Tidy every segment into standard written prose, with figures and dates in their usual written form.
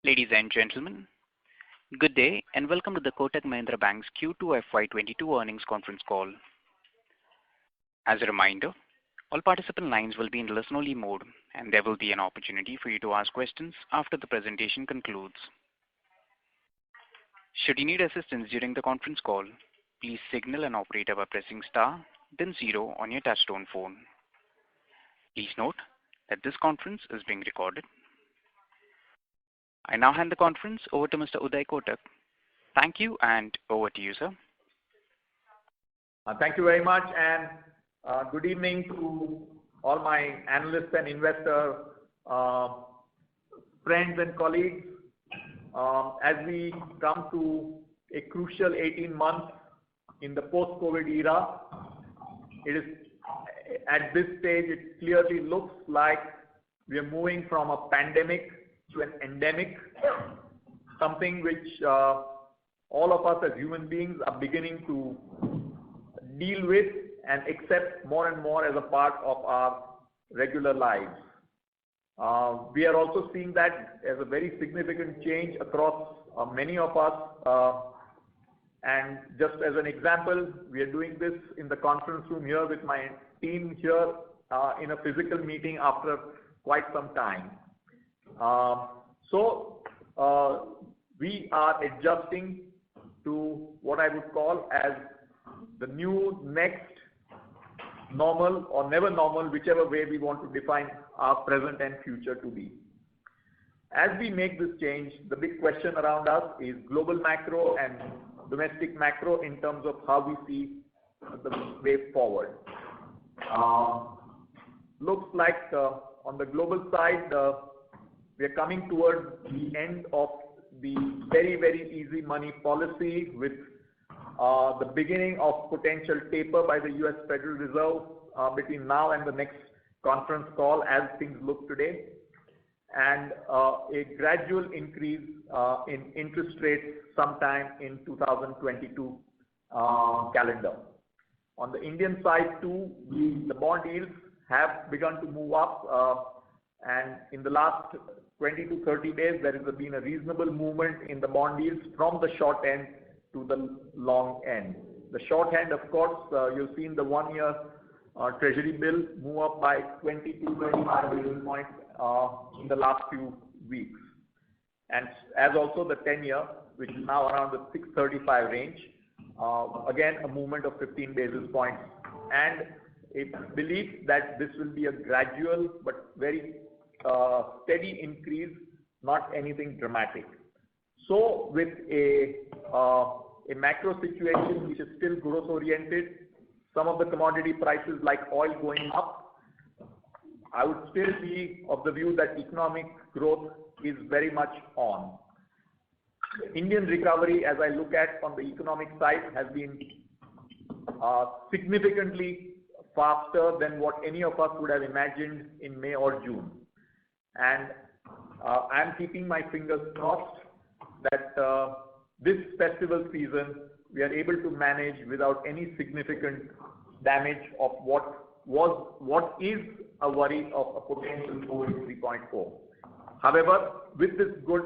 Ladies and gentlemen, good day and welcome to the Kotak Mahindra Bank's Q2 FY22 earnings conference call. As a reminder, all participant lines will be in listen-only mode, and there will be an opportunity for you to ask questions after the presentation concludes. Should you need assistance during the conference call, please signal an operator by pressing star, then 0 on your touchtone phone. Please note that this conference is being recorded. I now hand the conference over to Mr. Uday Kotak. Thank you, and over to you, sir. Thank you very much, and good evening to all my analysts and investor friends and colleagues. As we come to a crucial 18 months in the post-COVID era, it is at this stage it clearly looks like we are moving from a pandemic to an endemic, something which all of us as human beings are beginning to deal with and accept more and more as a part of our regular lives. We are also seeing that as a very significant change across many of us. And just as an example, we are doing this in the conference room here with my team here in a physical meeting after quite some time. We are adjusting to what I would call as the new next normal or never normal, whichever way we want to define our present and future to be. As we make this change, the big question around us is global macro and domestic macro in terms of how we see the way forward. Looks like on the global side, we are coming towards the end of the very, very easy money policy with the beginning of potential taper by the US Federal Reserve between now and the next conference call as things look today, and a gradual increase in interest rates sometime in 2022 calendar. On the Indian side too, the bond yields have begun to move up, and in the last 20 to 30 days, there has been a reasonable movement in the bond yields from the short end to the long end. The short end, of course, you've seen the 1-year Treasury bill move up by 20 to 25 basis points in the last few weeks. And as also the 10-year, which is now around the 635 range, again a movement of 15 basis points. And a belief that this will be a gradual but very steady increase, not anything dramatic. So with a macro situation which is still growth oriented, some of the commodity prices like oil going up, I would still be of the view that economic growth is very much on. The Indian recovery, as I look at on the economic side, has been significantly faster than what any of us would have imagined in May or June. And I'm keeping my fingers crossed that this festival season we are able to manage without any significant damage of what is a worry of a potential COVID 3.0. However, with this good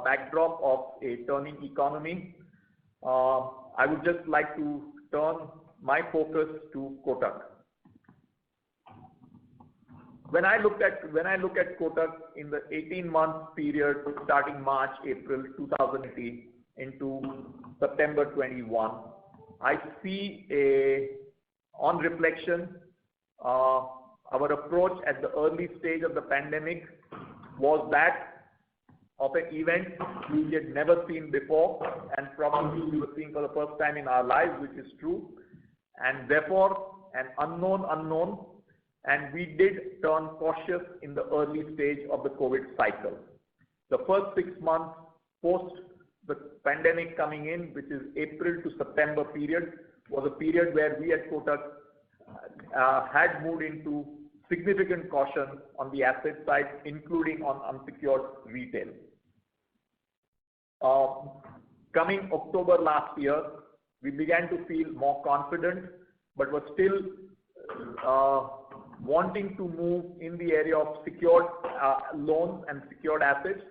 backdrop of a turning economy, I would just like to turn my focus to Kotak. When I look at Kotak in the 18-month period starting March, April 2018 into September 21, I see on reflection, our approach at the early stage of the pandemic was that of an event we had never seen before, and probably we were seeing for the first time in our lives, which is true, and therefore an unknown. And we did turn cautious in the early stage of the COVID cycle. The first 6 months post the pandemic coming in, which is April to September period, was a period where we at Kotak had moved into significant caution on the asset side, including on unsecured retail. Coming October last year, we began to feel more confident, but were still wanting to move in the area of secured loans and secured assets,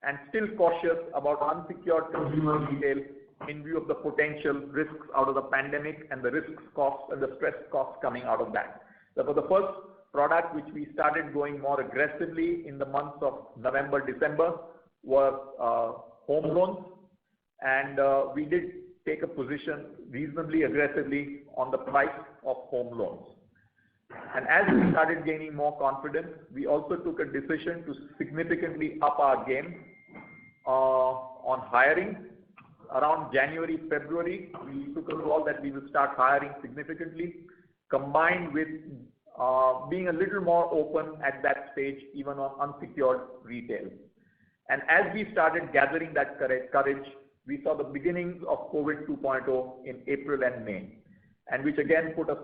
and still cautious about unsecured consumer retail in view of the potential risks out of the pandemic and the risks costs and the stress costs coming out of that. So the first product which we started going more aggressively in the months of November, December was home loans, and we did take a position reasonably aggressively on the price of home loans. And as we started gaining more confidence, we also took a decision to significantly up our game on hiring. Around January, February, we took a call that we will start hiring significantly, combined with being a little more open at that stage, even on unsecured retail. And as we started gathering that courage, we saw the beginnings of COVID 2.0 in April and May, and which again put us,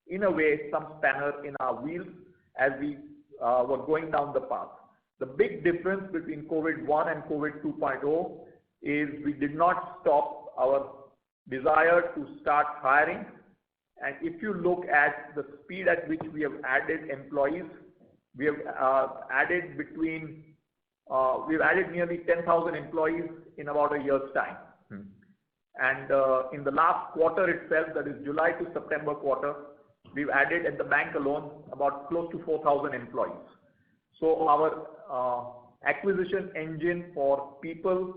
in a way, some spanner in our wheels as we were going down the path. The big difference between COVID 1 and COVID 2.0 is we did not stop our desire to start hiring. And if you look at the speed at which we have added employees, we have added nearly 10,000 employees in about a year's time. And in the last quarter itself, that is July to September quarter, we've added at the bank alone about close to 4,000 employees. So our acquisition engine for people,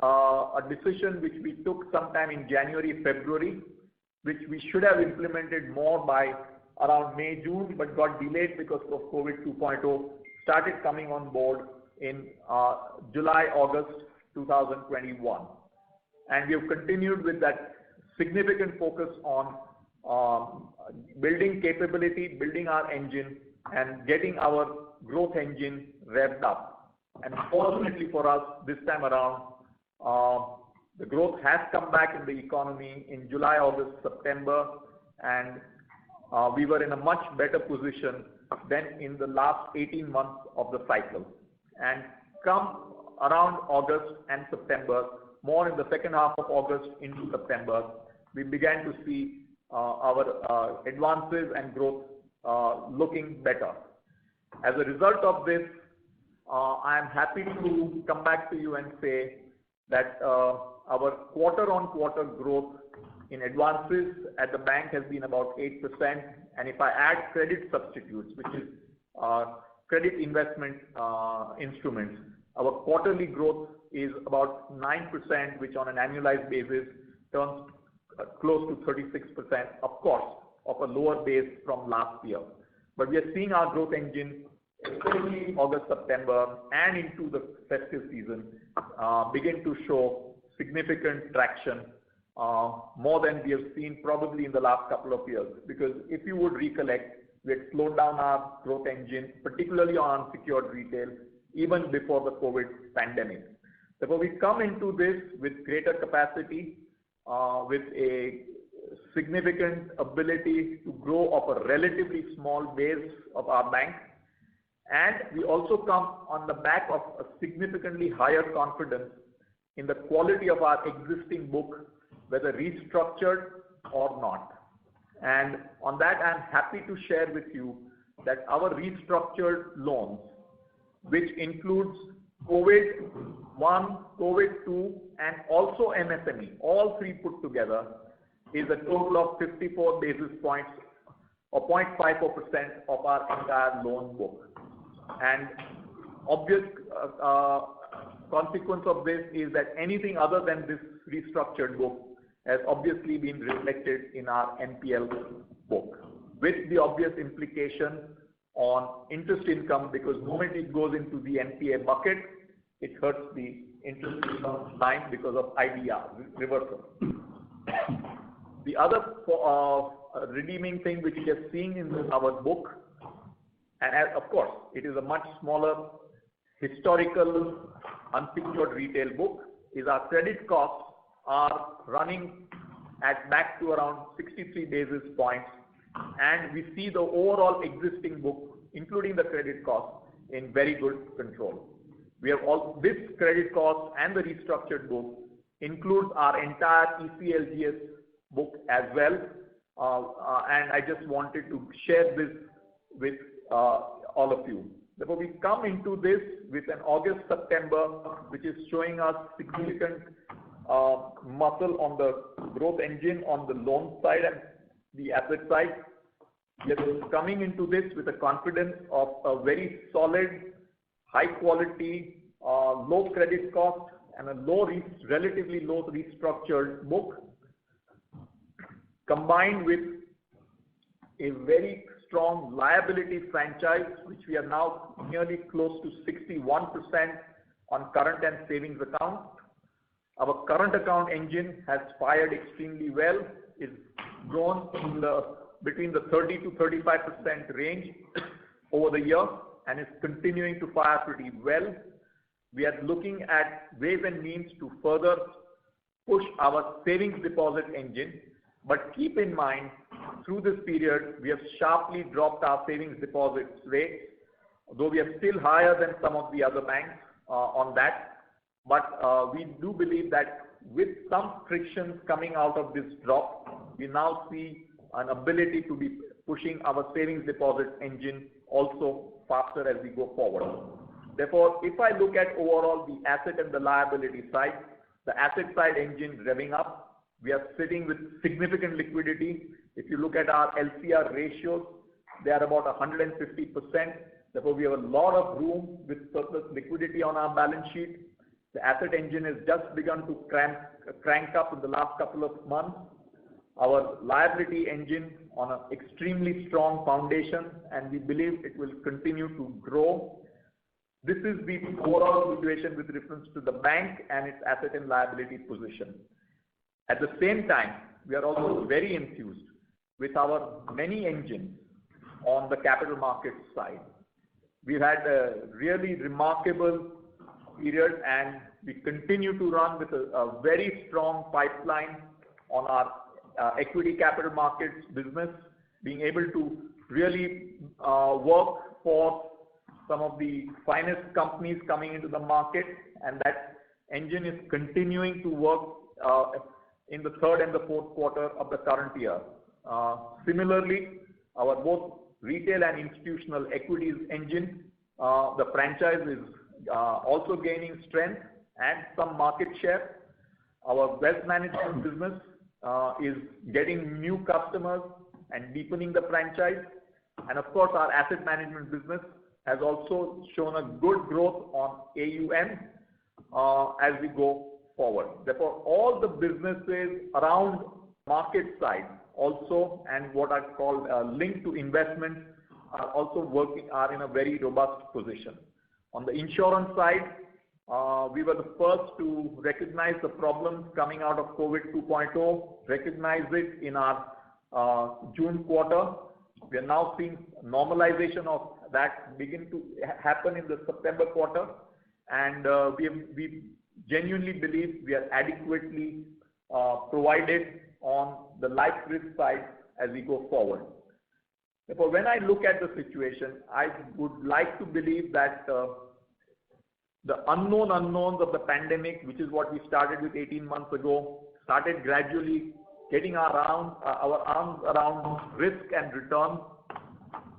a decision which we took sometime in January, February, which we should have implemented more by around May, June, but got delayed because of COVID 2.0, started coming on board in July, August 2021. And we have continued with that significant focus on building capability, building our engine, and getting our growth engine revved up. And fortunately for us, this time around, the growth has come back in the economy in July, August, September, and we were in a much better position than in the last 18 months of the cycle. And come around August and September, more in the second half of August into September, we began to see our advances and growth looking better. As a result of this, I am happy to come back to you and say that our quarter-on-quarter growth in advances at the bank has been about 8%, and if I add credit substitutes, which is credit investment instruments, our quarterly growth is about 9%, which on an annualized basis turns close to 36%, of course, of a lower base from last year. But we are seeing our growth engine, especially August, September, and into the festive season, begin to show significant traction, more than we have seen probably in the last couple of years. Because if you would recollect, we had slowed down our growth engine, particularly on unsecured retail, even before the COVID pandemic. Therefore, we come into this with greater capacity, with a significant ability to grow off a relatively small base of our bank. And we also come on the back of a significantly higher confidence in the quality of our existing book, whether restructured or not. And on that, I'm happy to share with you that our restructured loans, which includes COVID-1, COVID-2, and also MSME, all three put together, is a total of 54 basis points or 0.54% of our entire loan book. And obvious consequence of this is that anything other than this restructured book has obviously been reflected in our NPL book, with the obvious implication on interest income, because the moment it goes into the NPA bucket, it hurts the interest income line because of IDR reversal. The other redeeming thing which we are seeing in our book, and of course it is a much smaller historical unsecured retail book, is our credit costs are running at back to around 63 basis points, and we see the overall existing book, including the credit cost, in very good control. We have all this credit cost, and the restructured book includes our entire ECLGS book as well, and I just wanted to share this with all of you. Therefore, we come into this with an August-September, which is showing us significant muscle on the growth engine on the loan side and the asset side. We are coming into this with a confidence of a very solid, high quality, low credit cost and a relatively low restructured book, combined with a very strong liability franchise, which we are now nearly close to 61% on current and savings account. Our current account engine has fired extremely well. It's grown in between the 30 to 35% range over the year and is continuing to fire pretty well. We are looking at ways and means to further push our savings deposit engine. But keep in mind, through this period, we have sharply dropped our savings deposits rates, though we are still higher than some of the other banks on that. But we do believe that with some frictions coming out of this drop, we now see an ability to be pushing our savings deposit engine also faster as we go forward. Therefore, if I look at overall the asset and the liability side, the asset side engine revving up. We are sitting with significant liquidity. If you look at our LCR ratios, they are about 150%. Therefore, we have a lot of room with surplus liquidity on our balance sheet. The asset engine has just begun to crank up in the last couple of months. Our liability engine on an extremely strong foundation, and we believe it will continue to grow. This is the overall situation with reference to the bank and its asset and liability position. At the same time, we are also very enthused with our many engines on the capital markets side. We've had a really remarkable period and we continue to run with a very strong pipeline on our equity capital markets business, being able to really work for some of the finest companies coming into the market, and that engine is continuing to work in the third and the fourth quarter of the current year. Similarly, our both retail and institutional equities engine, the franchise is also gaining strength and some market share. Our wealth management business is getting new customers and deepening the franchise. And of course, our asset management business has also shown a good growth on AUM as we go forward. Therefore, all the businesses around market side also, and what I call linked to investments, are in a very robust position. On the insurance side, we were the first to recognize the problems coming out of COVID 2.0, recognize it in our June quarter. We are now seeing normalization of that begin to happen in the September quarter, and we genuinely believe we are adequately provided on the life risk side as we go forward. Therefore, when I look at the situation, I would like to believe that the unknown unknowns of the pandemic, which is what we started with 18 months ago, started gradually getting our arms around risk and return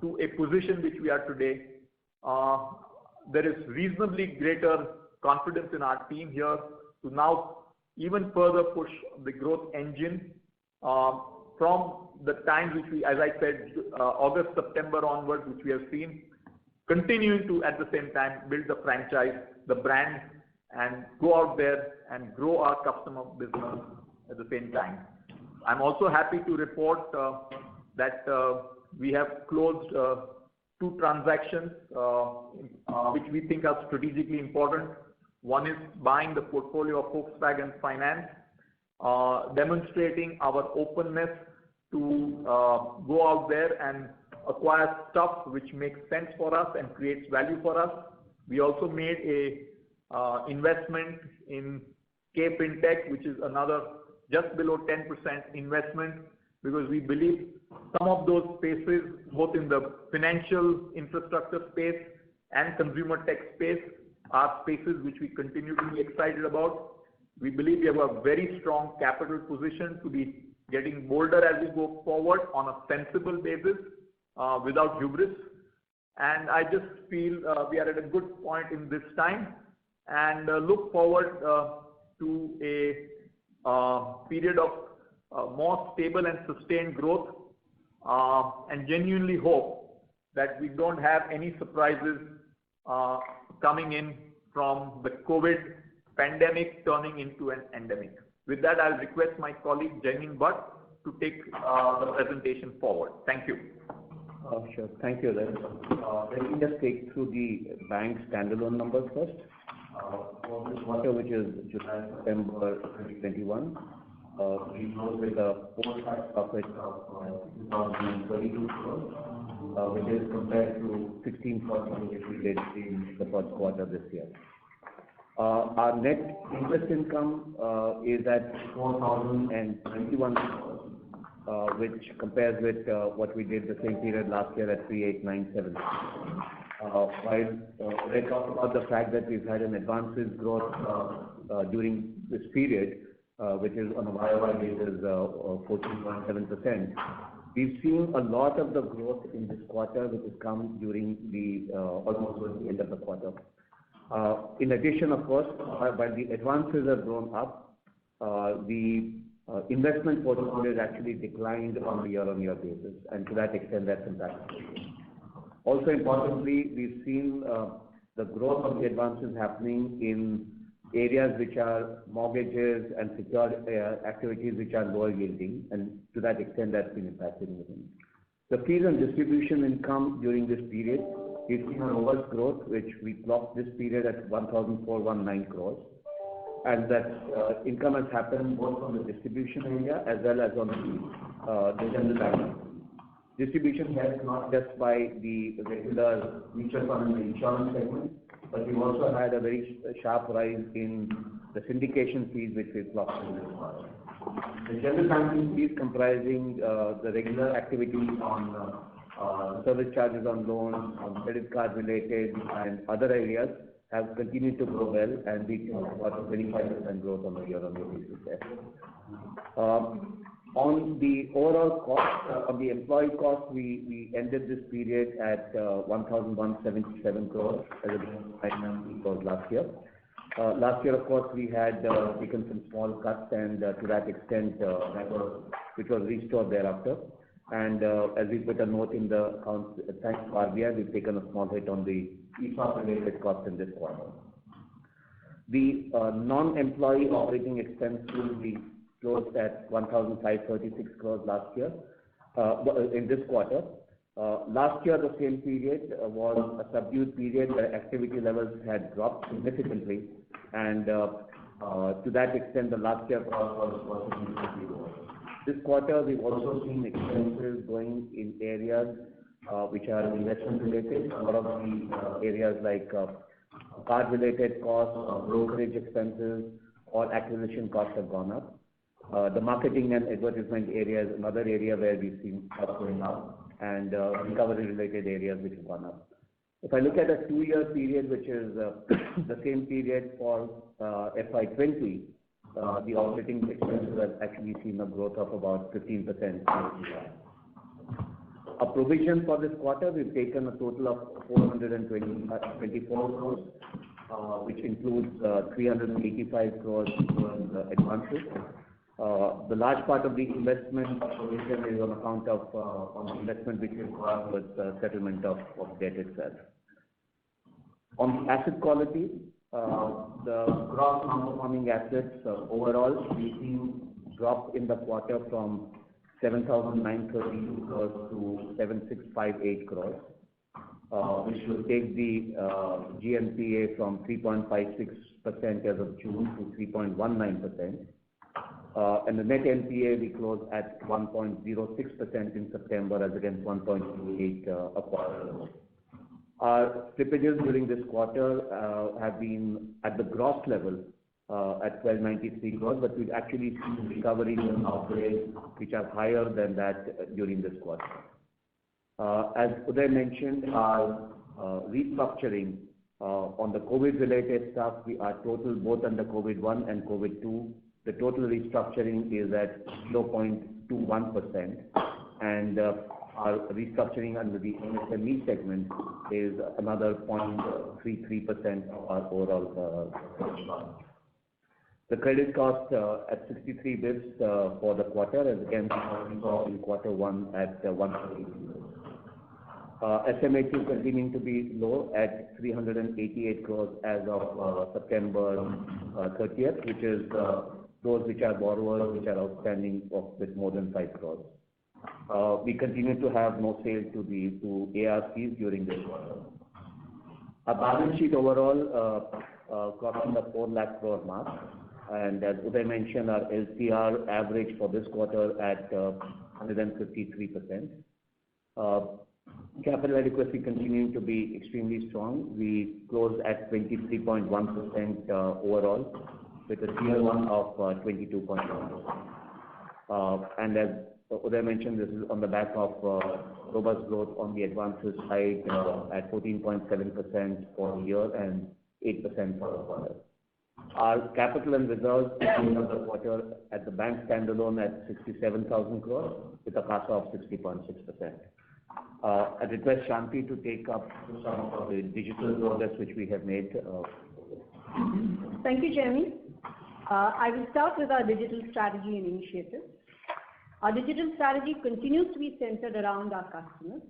to a position which we are today. There is reasonably greater confidence in our team here to now even further push the growth engine from the times which we, as I said, August, September onwards, which we have seen, continuing to at the same time build the franchise, the brand, and go out there and grow our customer business at the same time. I'm also happy to report that we have closed 2 transactions which we think are strategically important. One is buying the portfolio of Volkswagen Finance, demonstrating our openness to go out there and acquire stuff which makes sense for us and creates value for us. We also made a investment in K Fintech, which is another just below 10% investment, because we believe some of those spaces, both in the financial infrastructure space and consumer tech space, are spaces which we continue to be excited about. We believe we have a very strong capital position to be getting bolder as we go forward on a sensible basis, without hubris. And I just feel we are at a good point in this time, and look forward to a period of more stable and sustained growth, and genuinely hope that we don't have any surprises coming in from the COVID pandemic turning into an endemic. With that, I'll request my colleague Jaimin Bhatt to take the presentation forward. Thank you. Sure. Thank you, Uday. Let me just take through the bank standalone numbers first. For this quarter, which is July-September 2021, we closed with a post-tax profit of 2,032 crores, which is compared to 16% which we did in the first quarter this year. Our net interest income is at 4,021 crores, which compares with what we did the same period last year at 3,897. While they talk about the fact that we've had an advances growth during this period, which is on a YOY basis 14.7%, we've seen a lot of the growth in this quarter, which has come during the almost towards the end of the quarter. In addition, of course, while the advances have grown up, the investment portfolio has actually declined on a year-on-year basis, and to that extent, that's impacted. Also importantly, we've seen the growth of the advances happening in areas which are mortgages and secured activities which are lower yielding, and to that extent, that's been impacted in the thing. The fees and distribution income during this period, we've seen a robust growth, which we clocked this period at 1,419 crores. And that income has happened both from the distribution area as well as on the general bank. Distribution helped not just by the regular mutual fund and the insurance segment, but we've also had a very sharp rise in the syndication fees which we've clocked in this quarter. The general banking fees comprising the regular activities on service charges on loans, on credit card related and other areas have continued to grow well, and we got a 25% growth on the year-on-year basis there. On the overall cost, on the employee cost, we ended this period at 1,177 crores as against 590 crores last year. Last year, of course, we had taken some small cuts, and to that extent, which was restored thereafter. And as we put a note in the accounts, thanks to RBI, we've taken a small hit on the ESOP-related cost in this quarter. The non-employee operating expense will be closed at 1,536 crores last year, in this quarter. Last year, the same period was a subdued period where activity levels had dropped significantly, and to that extent, the last year cost was significantly lower. This quarter, we've also seen expenses going in areas which are investment related. A lot of the areas like card related costs, brokerage expenses, or acquisition costs have gone up. The marketing and advertisement area is another area where we've seen costs going up, and recovery related areas which have gone up. If I look at a 2-year period, which is the same period for FY20, the operating expenses have actually seen a growth of about 15%. A provision for this quarter, we've taken a total of 424 crores, which includes 385 crores towards advances. The large part of the investment provision is on account of on investment which is required with settlement of debt itself. On asset quality, the gross non-performing assets overall, we've seen drop in the quarter from 7,932 crores to 7,658 crores, which will take the GNPA from 3.56% as of June to 3.19%. And the net NPA we closed at 1.06% in September as against 1.28 a quarter ago. Our slippages during this quarter have been at the gross level at 1,293 crores, but we've actually seen recoveries and upgrades which are higher than that during this quarter. As Uday mentioned, our restructuring on the COVID-related stuff, our total both under COVID-1 and COVID-2, the total restructuring is at 0.21%, and our restructuring under the MSME segment is another 0.33% of our overall credit cost. The credit cost at 63 basis for the quarter, as again we saw in quarter one at 130 basis. SMHQ continuing to be low at 388 crores as of September 30th, which is those which are borrowers which are outstanding with more than 5 crores. We continue to have no sale to ARCs during this quarter. Our balance sheet overall crossing the 4 lakh crore mark, and as Uday mentioned, our LCR average for this quarter at 153%. Capital adequacy continuing to be extremely strong. We closed at 23.1% overall, with a Tier 1 of 22.1%. And as Uday mentioned, this is on the back of robust growth on the advances side at 14.7% for the year and 8% for the quarter. Our capital and reserves at the end of the quarter at the bank standalone at 67,000 crores with a CASA of 60.6%. I request Shanti to take up some of the digital progress which we have made. Thank you, Chairman. I will start with our digital strategy and initiatives. Our digital strategy continues to be centered around our customers.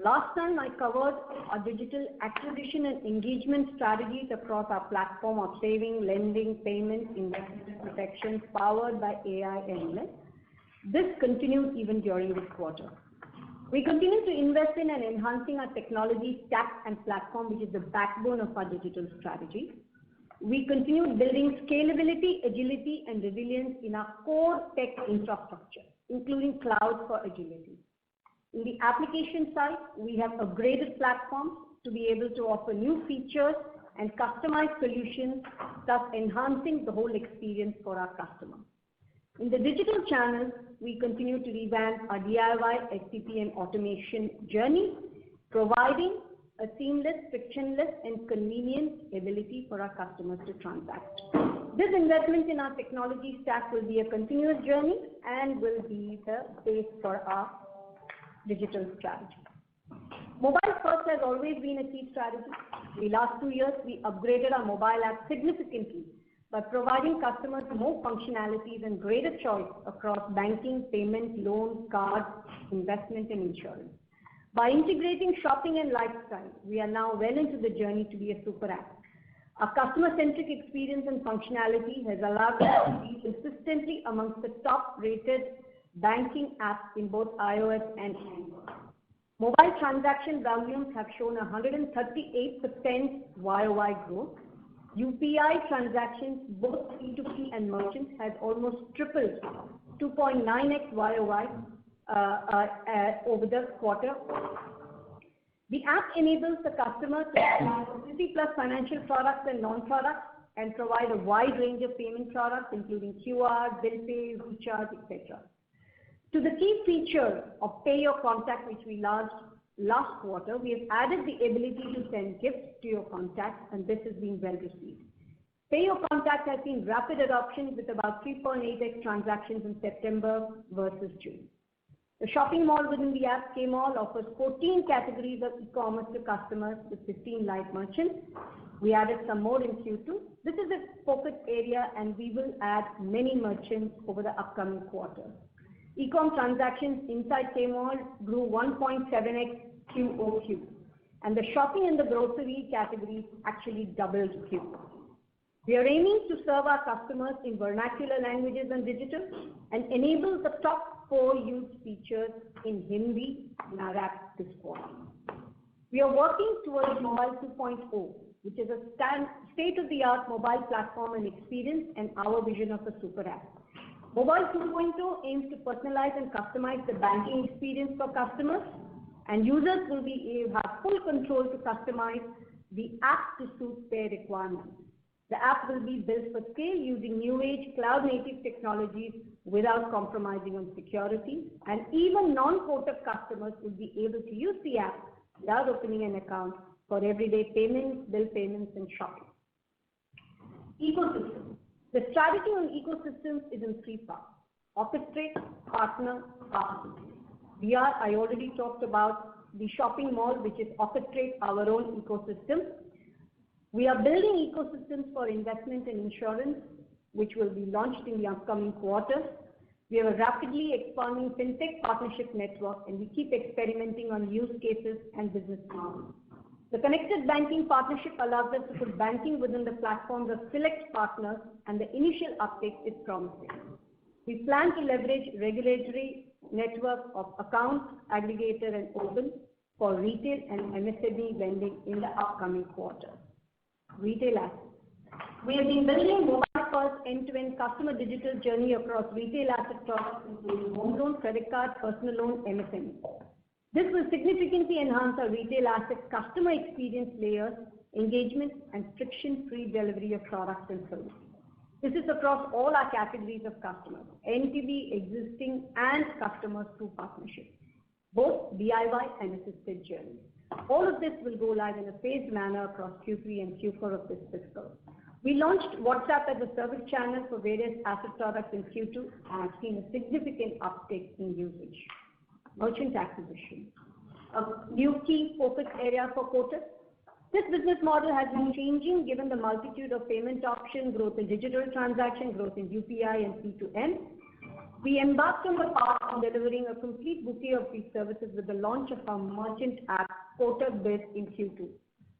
Last time I covered our digital acquisition and engagement strategies across our platform of saving, lending, payments, investment and protection powered by AI and ML. This continues even during this quarter. We continue to invest in and enhancing our technology stack and platform, which is the backbone of our digital strategy. We continue building scalability, agility, and resilience in our core tech infrastructure, including cloud for agility. In the application side, we have upgraded platforms to be able to offer new features and customized solutions, thus enhancing the whole experience for our customer. In the digital channels, we continue to revamp our DIY, STP, and automation journey, providing a seamless, frictionless, and convenient ability for our customers to transact. This investment in our technology stack will be a continuous journey and will be the base for our digital strategy. Mobile first has always been a key strategy. In the last 2 years, we upgraded our mobile app significantly by providing customers more functionalities and greater choice across banking, payment, loans, cards, investment, and insurance. By integrating shopping and lifestyle, we are now well into the journey to be a super app. Our customer-centric experience and functionality has allowed us to be consistently amongst the top-rated banking apps in both iOS and Android. Mobile transaction volumes have shown 138% YOY growth. UPI transactions, both P2P and merchants, has almost tripled 2.9x YOY over the quarter. The app enables the customer to have 50 plus financial products and non-products and provide a wide range of payment products including QR, bill pay, recharge, etc. To the key feature of Pay Your Contact, which we launched last quarter, we have added the ability to send gifts to your contacts, and this has been well received. Pay Your Contact has seen rapid adoption with about 3.8x transactions in September versus June. The shopping mall within the app, K-Mall, offers 14 categories of e-commerce to customers with 15 live merchants. We added some more in Q2. This is a focus area and we will add many merchants over the upcoming quarter. E-com transactions inside K-Mall grew 1.7x QOQ, and the shopping and the grocery categories actually doubled QOQ. We are aiming to serve our customers in vernacular languages and digital and enable the top 4 used features in Hindi in our app this quarter. We are working towards Mobile 2.0, which is a state-of-the-art mobile platform and experience and our vision of a super app. Mobile 2.0 aims to personalize and customize the banking experience for customers, and users will have full control to customize the app to suit their requirements. The app will be built for scale using new age cloud-native technologies without compromising on security, and even non-Kotak customers will be able to use the app without opening an account for everyday payments, bill payments, and shopping. Ecosystem. The strategy on ecosystems is in 3 parts: orchestrate, partner, participate. VR, I already talked about the shopping mall, which is Orchestrate, our own ecosystem. We are building ecosystems for investment and insurance, which will be launched in the upcoming quarter. We have a rapidly expanding fintech partnership network, and we keep experimenting on use cases and business models. The connected banking partnership allows us to put banking within the platforms of select partners, and the initial uptake is promising. We plan to leverage regulatory network of accounts, aggregator, and open for retail and MSME lending in the upcoming quarter. Retail assets. We have been building mobile-first end-to-end customer digital journey across retail asset products, including home loan, credit card, personal loan, MSME. This will significantly enhance our retail assets customer experience layers, engagement, and friction-free delivery of products and services. This is across all our categories of customers, NTB, existing, and customers through partnership, both DIY and assisted journeys. All of this will go live in a phased manner across Q3 and Q4 of this fiscal. We launched WhatsApp as a service channel for various asset products in Q2 and have seen a significant uptick in usage. Merchant acquisition, a new key focus area for Kotak. This business model has been changing given the multitude of payment options, growth in digital transaction, growth in UPI and P2M. We embarked on the path of delivering a complete bouquet of these services with the launch of our merchant app, Kotak Biz, in Q2.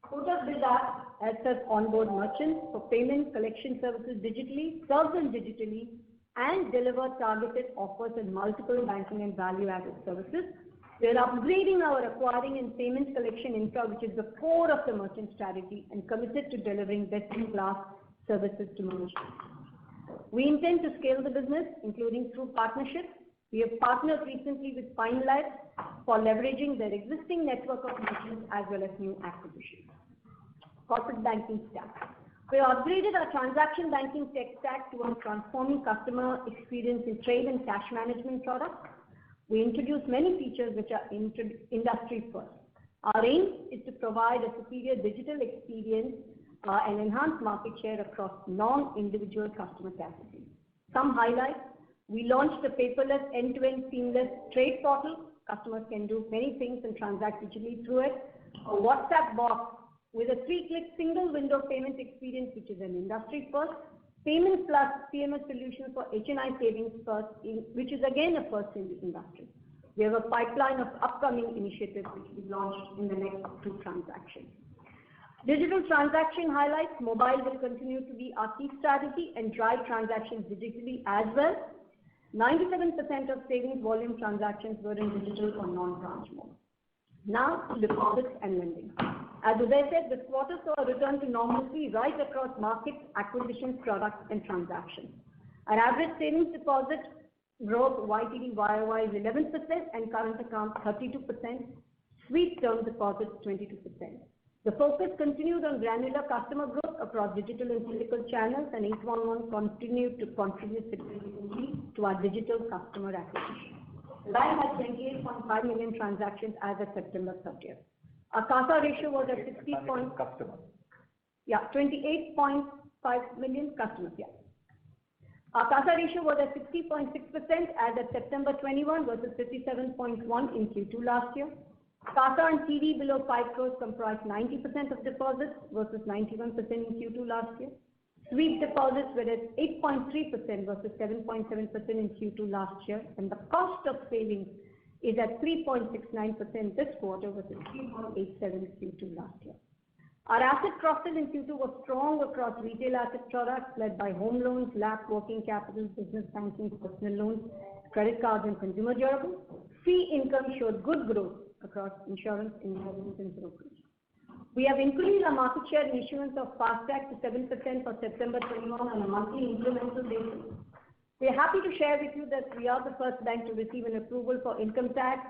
Kotak Biz app helps us onboard merchants for payment collection services digitally, serve them digitally, and deliver targeted offers and multiple banking and value-added services. We are upgrading our acquiring and payment collection infra, which is the core of the merchant strategy, and committed to delivering best-in-class services to merchants. We intend to scale the business, including through partnerships. We have partnered recently with FineLabs for leveraging their existing network of merchants as well as new acquisitions. Corporate banking stack. We have upgraded our transaction banking tech stack towards transforming customer experience in trade and cash management products. We introduced many features which are industry first. Our aim is to provide a superior digital experience and enhance market share across non-individual customer categories. Some highlights: we launched a paperless end-to-end seamless trade portal. Customers can do many things and transact digitally through it. A WhatsApp box with a 3-click single window payment experience, which is an industry first. Payment Plus PMS solution for HNI savings first, which is again a first in the industry. We have a pipeline of upcoming initiatives which will be launched in the next 2 transactions. Digital transaction highlights: mobile will continue to be our key strategy and drive transactions digitally as well. 97% of savings volume transactions were in digital or non-branch mode. Now to deposits and lending. As Uday said, this quarter saw a return to normalcy right across markets, acquisitions, products, and transactions. Our average savings deposit growth YTD YOY is 11% and current accounts 32%, sweep term deposits 22%. The focus continued on granular customer growth across digital and physical channels, and 811 continued to contribute significantly to our digital customer acquisition. The bank had 28.5 million transactions as of September 30th. Our CASA ratio was at 28.5 million customers. Our CASA ratio was at 60.6% as of September 21 versus 57.1 in Q2 last year. CASA and TD below 5 crores comprised 90% of deposits versus 91% in Q2 last year. Sweep deposits were at 8.3% versus 7.7% in Q2 last year, and the cost of savings is at 3.69% this quarter versus 3.87% in Q2 last year. Our asset cross-sell in Q2 was strong across retail asset products led by home loans, LAP, working capital, business banking, personal loans, credit cards, and consumer durables. Fee income showed good growth across insurance, investments, and brokerage. We have increased our market share in issuance of FASTag to 7% for September 21 on a monthly incremental basis. We are happy to share with you that we are the first bank to receive an approval for income tax,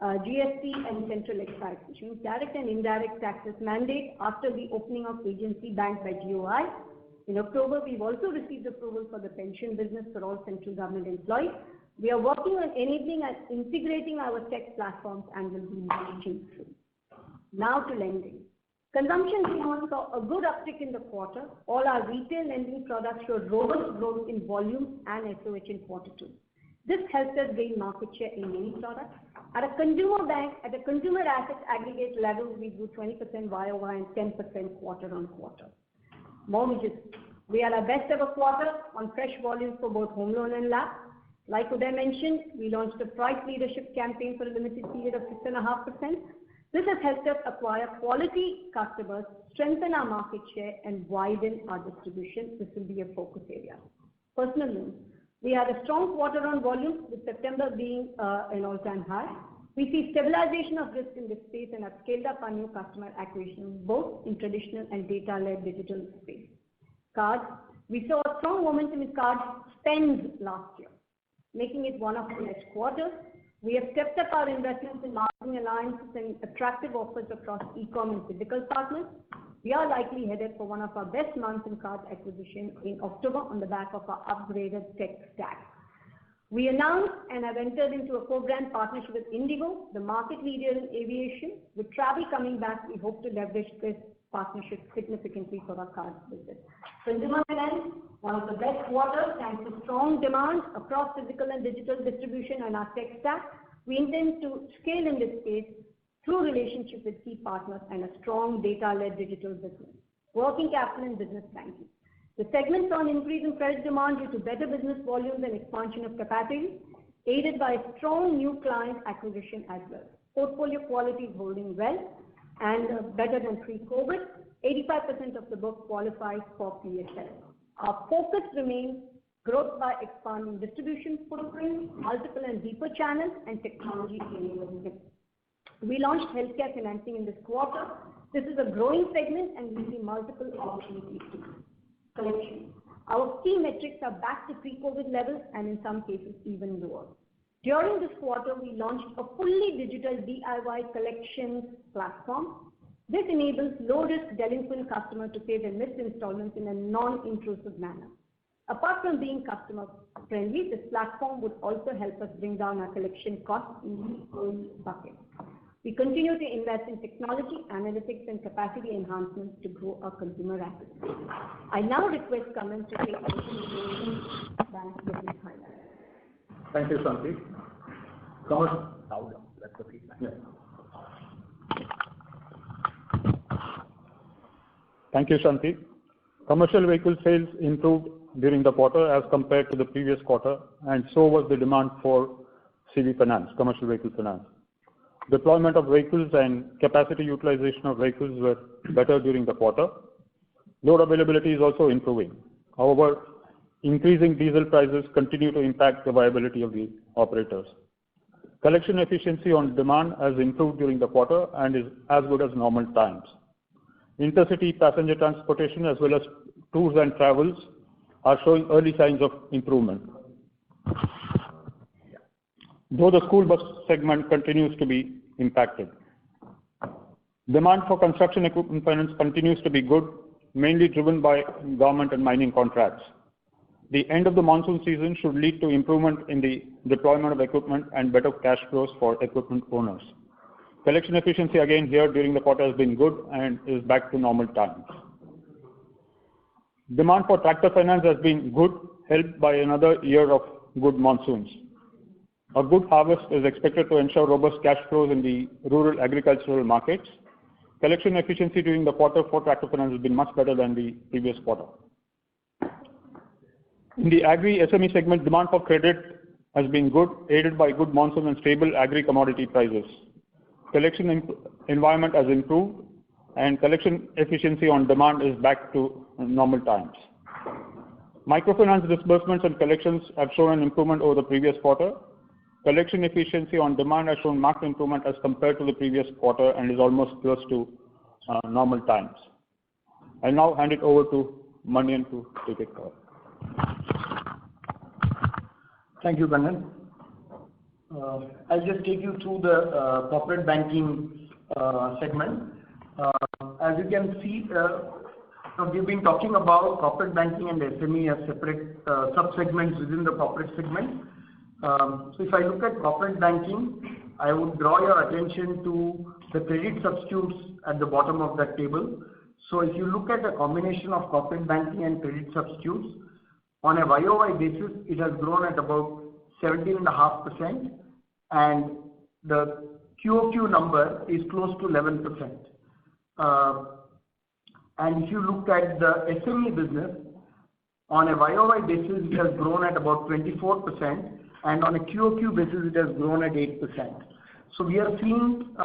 GST, and central excise, which means direct and indirect taxes mandate after the opening of agency bank by GOI. In October, we've also received approval for the pension business for all central government employees. We are working on enabling and integrating our tech platforms and will be launching soon. Now to lending. Consumption demand saw a good uptick in the quarter. All our retail lending products showed robust growth in volume and SOH in quarter 2. This helped us gain market share in many products. At a consumer assets aggregate level, we grew 20% YOY and 10% quarter-on-quarter. Mortgages. We had our best ever quarter on fresh volumes for both home loan and LAP. Like Uday mentioned, we launched a price leadership campaign for a limited period of 6.5%. This has helped us acquire quality customers, strengthen our market share, and widen our distribution. This will be a focus area. Personal loans. We had a strong quarter on volume, with September being an all-time high. We see stabilization of risk in this space and have scaled up our new customer acquisition, both in traditional and data-led digital space. Cards. We saw a strong momentum in card spends last year, making it one of the best quarters. We have stepped up our investments in marketing alliances and attractive offers across e-com and physical partners. We are likely headed for one of our best months in card acquisition in October on the back of our upgraded tech stack. We announced and have entered into a co-brand partnership with Indigo, the market leader in aviation. With travel coming back, we hope to leverage this partnership significantly for our cards business. Consumer finance, one of the best quarters thanks to strong demand across physical and digital distribution and our tech stack. We intend to scale in this space through relationships with key partners and a strong data-led digital business. Working capital and business banking. The segment saw an increase in credit demand due to better business volumes and expansion of capacity, aided by strong new client acquisition as well. Portfolio quality is holding well and better than pre-COVID. 85% of the book qualifies for PSL. Our focus remains growth by expanding distribution footprint, multiple and deeper channels, and technology enablement. We launched healthcare financing in this quarter. This is a growing segment and we see multiple opportunities too. Collection. Our key metrics are back to pre-COVID levels and in some cases even lower. During this quarter, we launched a fully digital DIY collections platform. This enables low-risk delinquent customers to pay their missed installments in a non-intrusive manner. Apart from being customer-friendly, this platform would also help us bring down our collection costs in the early bucket. We continue to invest in technology, analytics, and capacity enhancements to grow our consumer assets. I now request Kamal to take the bank business highlights. Thank you, Shanti. Kamal, that's the feedback. Yeah. Thank you, Shanti. Commercial vehicle sales improved during the quarter as compared to the previous quarter, and so was the demand for CV finance, commercial vehicle finance. Deployment of vehicles and capacity utilization of vehicles were better during the quarter. Load availability is also improving. However, increasing diesel prices continue to impact the viability of the operators. Collection efficiency on demand has improved during the quarter and is as good as normal times. Intercity passenger transportation as well as tours and travels are showing early signs of improvement. Though the school bus segment continues to be impacted. Demand for construction equipment finance continues to be good, mainly driven by government and mining contracts. The end of the monsoon season should lead to improvement in the deployment of equipment and better cash flows for equipment owners. Collection efficiency again here during the quarter has been good and is back to normal times. Demand for tractor finance has been good, helped by another year of good monsoons. A good harvest is expected to ensure robust cash flows in the rural agricultural markets. Collection efficiency during the quarter for tractor finance has been much better than the previous quarter. In the agri SME segment, demand for credit has been good, aided by good monsoon and stable agri commodity prices. Collection environment has improved and collection efficiency on demand is back to normal times. Microfinance disbursements and collections have shown an improvement over the previous quarter. Collection efficiency on demand has shown marked improvement as compared to the previous quarter and is almost close to normal times. I'll now hand it over to Manian to take it forward. Thank you, Kannan. I'll just take you through the corporate banking segment. As you can see, we've been talking about corporate banking and SME as separate sub-segments within the corporate segment. So if I look at corporate banking, I would draw your attention to the credit substitutes at the bottom of that table. So if you look at a combination of corporate banking and credit substitutes, on a YOY basis, it has grown at about 17.5%, and the QOQ number is close to 11%. And if you look at the SME business, on a YOY basis, it has grown at about 24%, and on a QOQ basis, it has grown at 8%. So we are seeing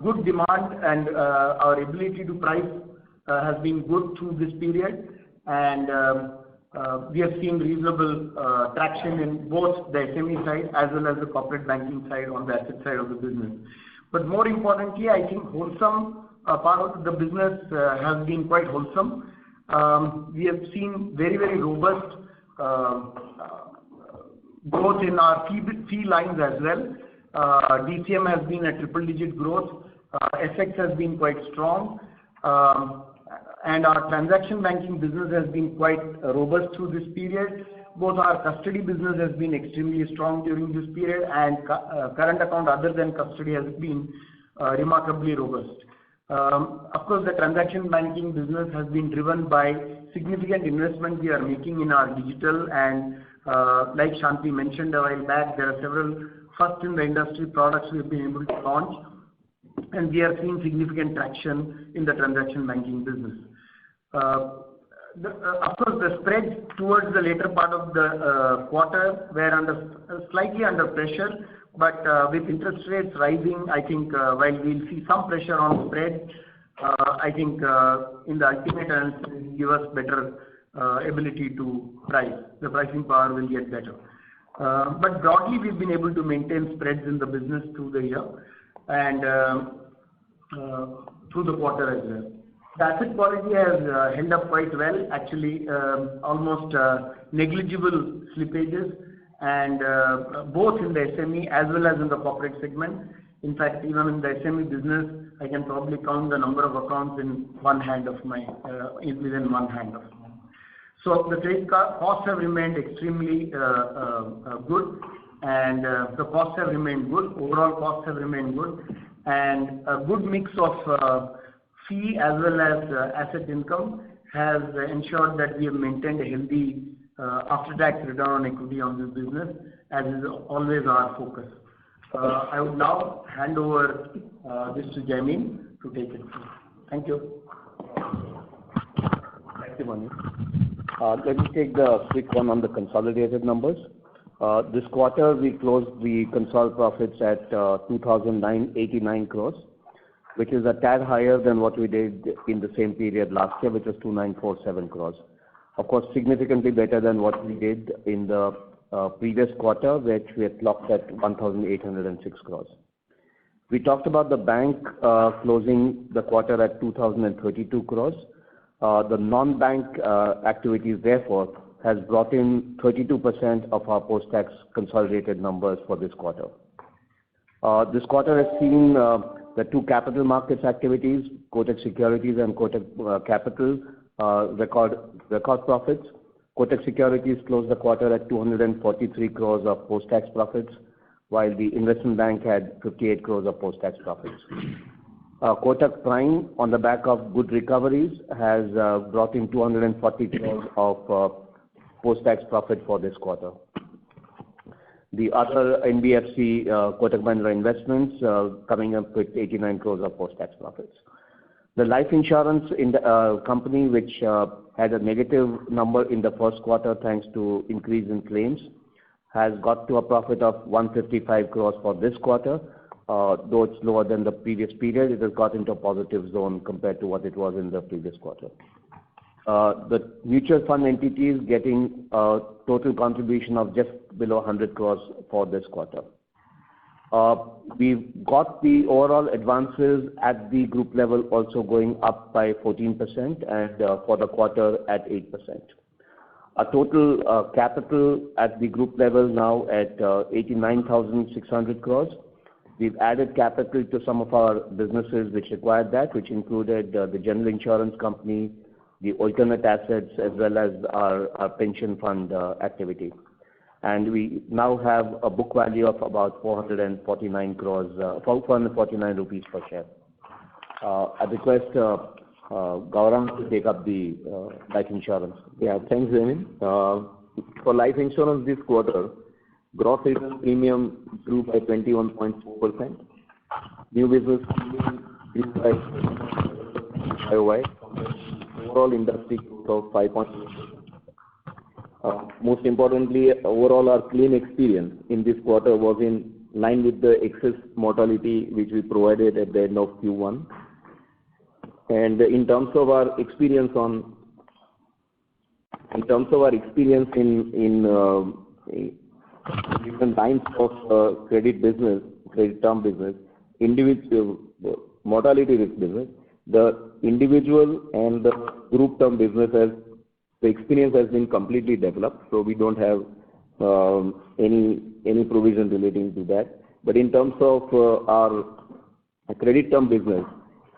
good demand, and our ability to price has been good through this period, and we are seeing reasonable traction in both the SME side as well as the corporate banking side on the asset side of the business. But more importantly, I think wholesome part of the business has been quite wholesome. We have seen very, very robust growth in our fee lines as well. DCM has been a triple-digit growth. FX has been quite strong. And our transaction banking business has been quite robust through this period. Both our custody business has been extremely strong during this period, and current account other than custody has been remarkably robust. Of course, the transaction banking business has been driven by significant investment we are making in our digital, and like Shanti mentioned a while back, there are several first in the industry products we have been able to launch, and we are seeing significant traction in the transaction banking business. Of course, the spreads towards the later part of the quarter were slightly under pressure, but with interest rates rising, I think while we'll see some pressure on spread, I think in the ultimate analysis it will give us better ability to price. The pricing power will get better. But broadly, we've been able to maintain spreads in the business through the year and through the quarter as well. The asset quality has held up quite well, actually almost negligible slippages, and both in the SME as well as in the corporate segment. In fact, even in the SME business, I can probably count the number of accounts in one hand of my, within one hand of mine. So the credit costs have remained extremely good, and the costs have remained good. Overall costs have remained good, and a good mix of fee as well as asset income has ensured that we have maintained a healthy after-tax return on equity on this business, as is always our focus. I would now hand over this to Jaimin to take it through. Thank you. Thank you, Manu. Let me take the quick one on the consolidated numbers. This quarter, we closed the consolidated profits at 2,989 crores, which is a tad higher than what we did in the same period last year, which was 2,947 crores. Of course, significantly better than what we did in the previous quarter, which we had clocked at 1,806 crores. We talked about the bank closing the quarter at 2,032 crores. The non-bank activities, therefore, has brought in 32% of our post-tax consolidated numbers for this quarter. This quarter has seen the two capital markets activities, Kotak Securities and Kotak Capital, record profits. Kotak Securities closed the quarter at 243 crores of post-tax profits, while the investment bank had 58 crores of post-tax profits. Kotak Prime, on the back of good recoveries, has brought in 240 crores of post-tax profit for this quarter. The other NBFC, Kotak Mahindra Investments, coming up with 89 crores of post-tax profits. The life insurance in the company, which had a negative number in the first quarter thanks to increase in claims, has got to a profit of 155 crores for this quarter. Though it's lower than the previous period, it has got into a positive zone compared to what it was in the previous quarter. The mutual fund entity is getting a total contribution of just below 100 crores for this quarter. We've got the overall advances at the group level also going up by 14% and for the quarter at 8%. A total capital at the group level now at 89,600 crores. We've added capital to some of our businesses which required that, which included the general insurance company, the alternate assets, as well as our pension fund activity. And we now have a book value of about 449 crores, 449 rupees per share. I request Gaurang to take up the life insurance. Yeah, thanks, Jaimin. For life insurance this quarter, Gross written premium grew by 21.4%. New business premium grew by YOY. Overall industry growth of 5.8%. Most importantly, overall our claim experience in this quarter was in line with the excess mortality which we provided at the end of Q1. And in terms of our experience in different lines of credit term business, individual mortality risk business, the individual and the group term business the experience has been completely developed, so we don't have any provision relating to that. But in terms of our credit term business,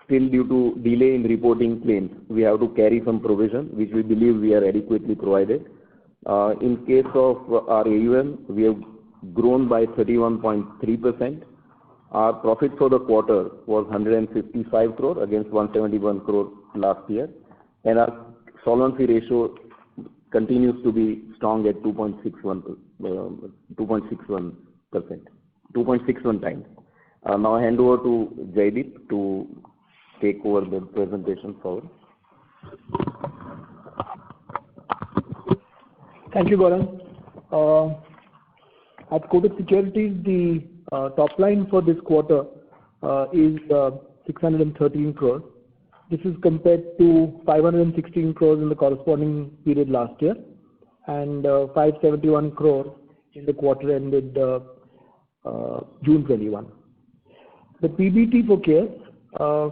still due to delay in reporting claims, we have to carry some provision, which we believe we are adequately provided. In case of our AUM, we have grown by 31.3%. Our profit for the quarter was 155 crore against 171 crore last year, and our solvency ratio continues to be strong at 2.61 times. Now I hand over to Jaideep to take over the presentation forward. Thank you, Gaurang. At Kotak Securities, the top line for this quarter is 613 crores. This is compared to 516 crores in the corresponding period last year and 571 crores in the quarter ended June 21. The PBT for CARE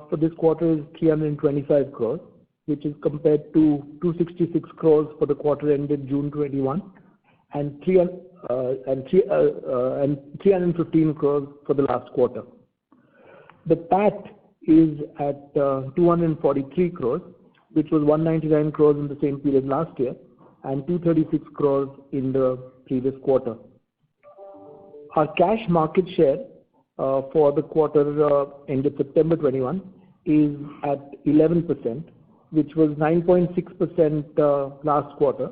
for this quarter is 325 crores, which is compared to 266 crores for the quarter ended June 21 and 315 crores for the last quarter. The PAT is at 243 crores, which was 199 crores in the same period last year and 236 crores in the previous quarter. Our cash market share for the quarter ended September 21 is at 11%, which was 9.6% last quarter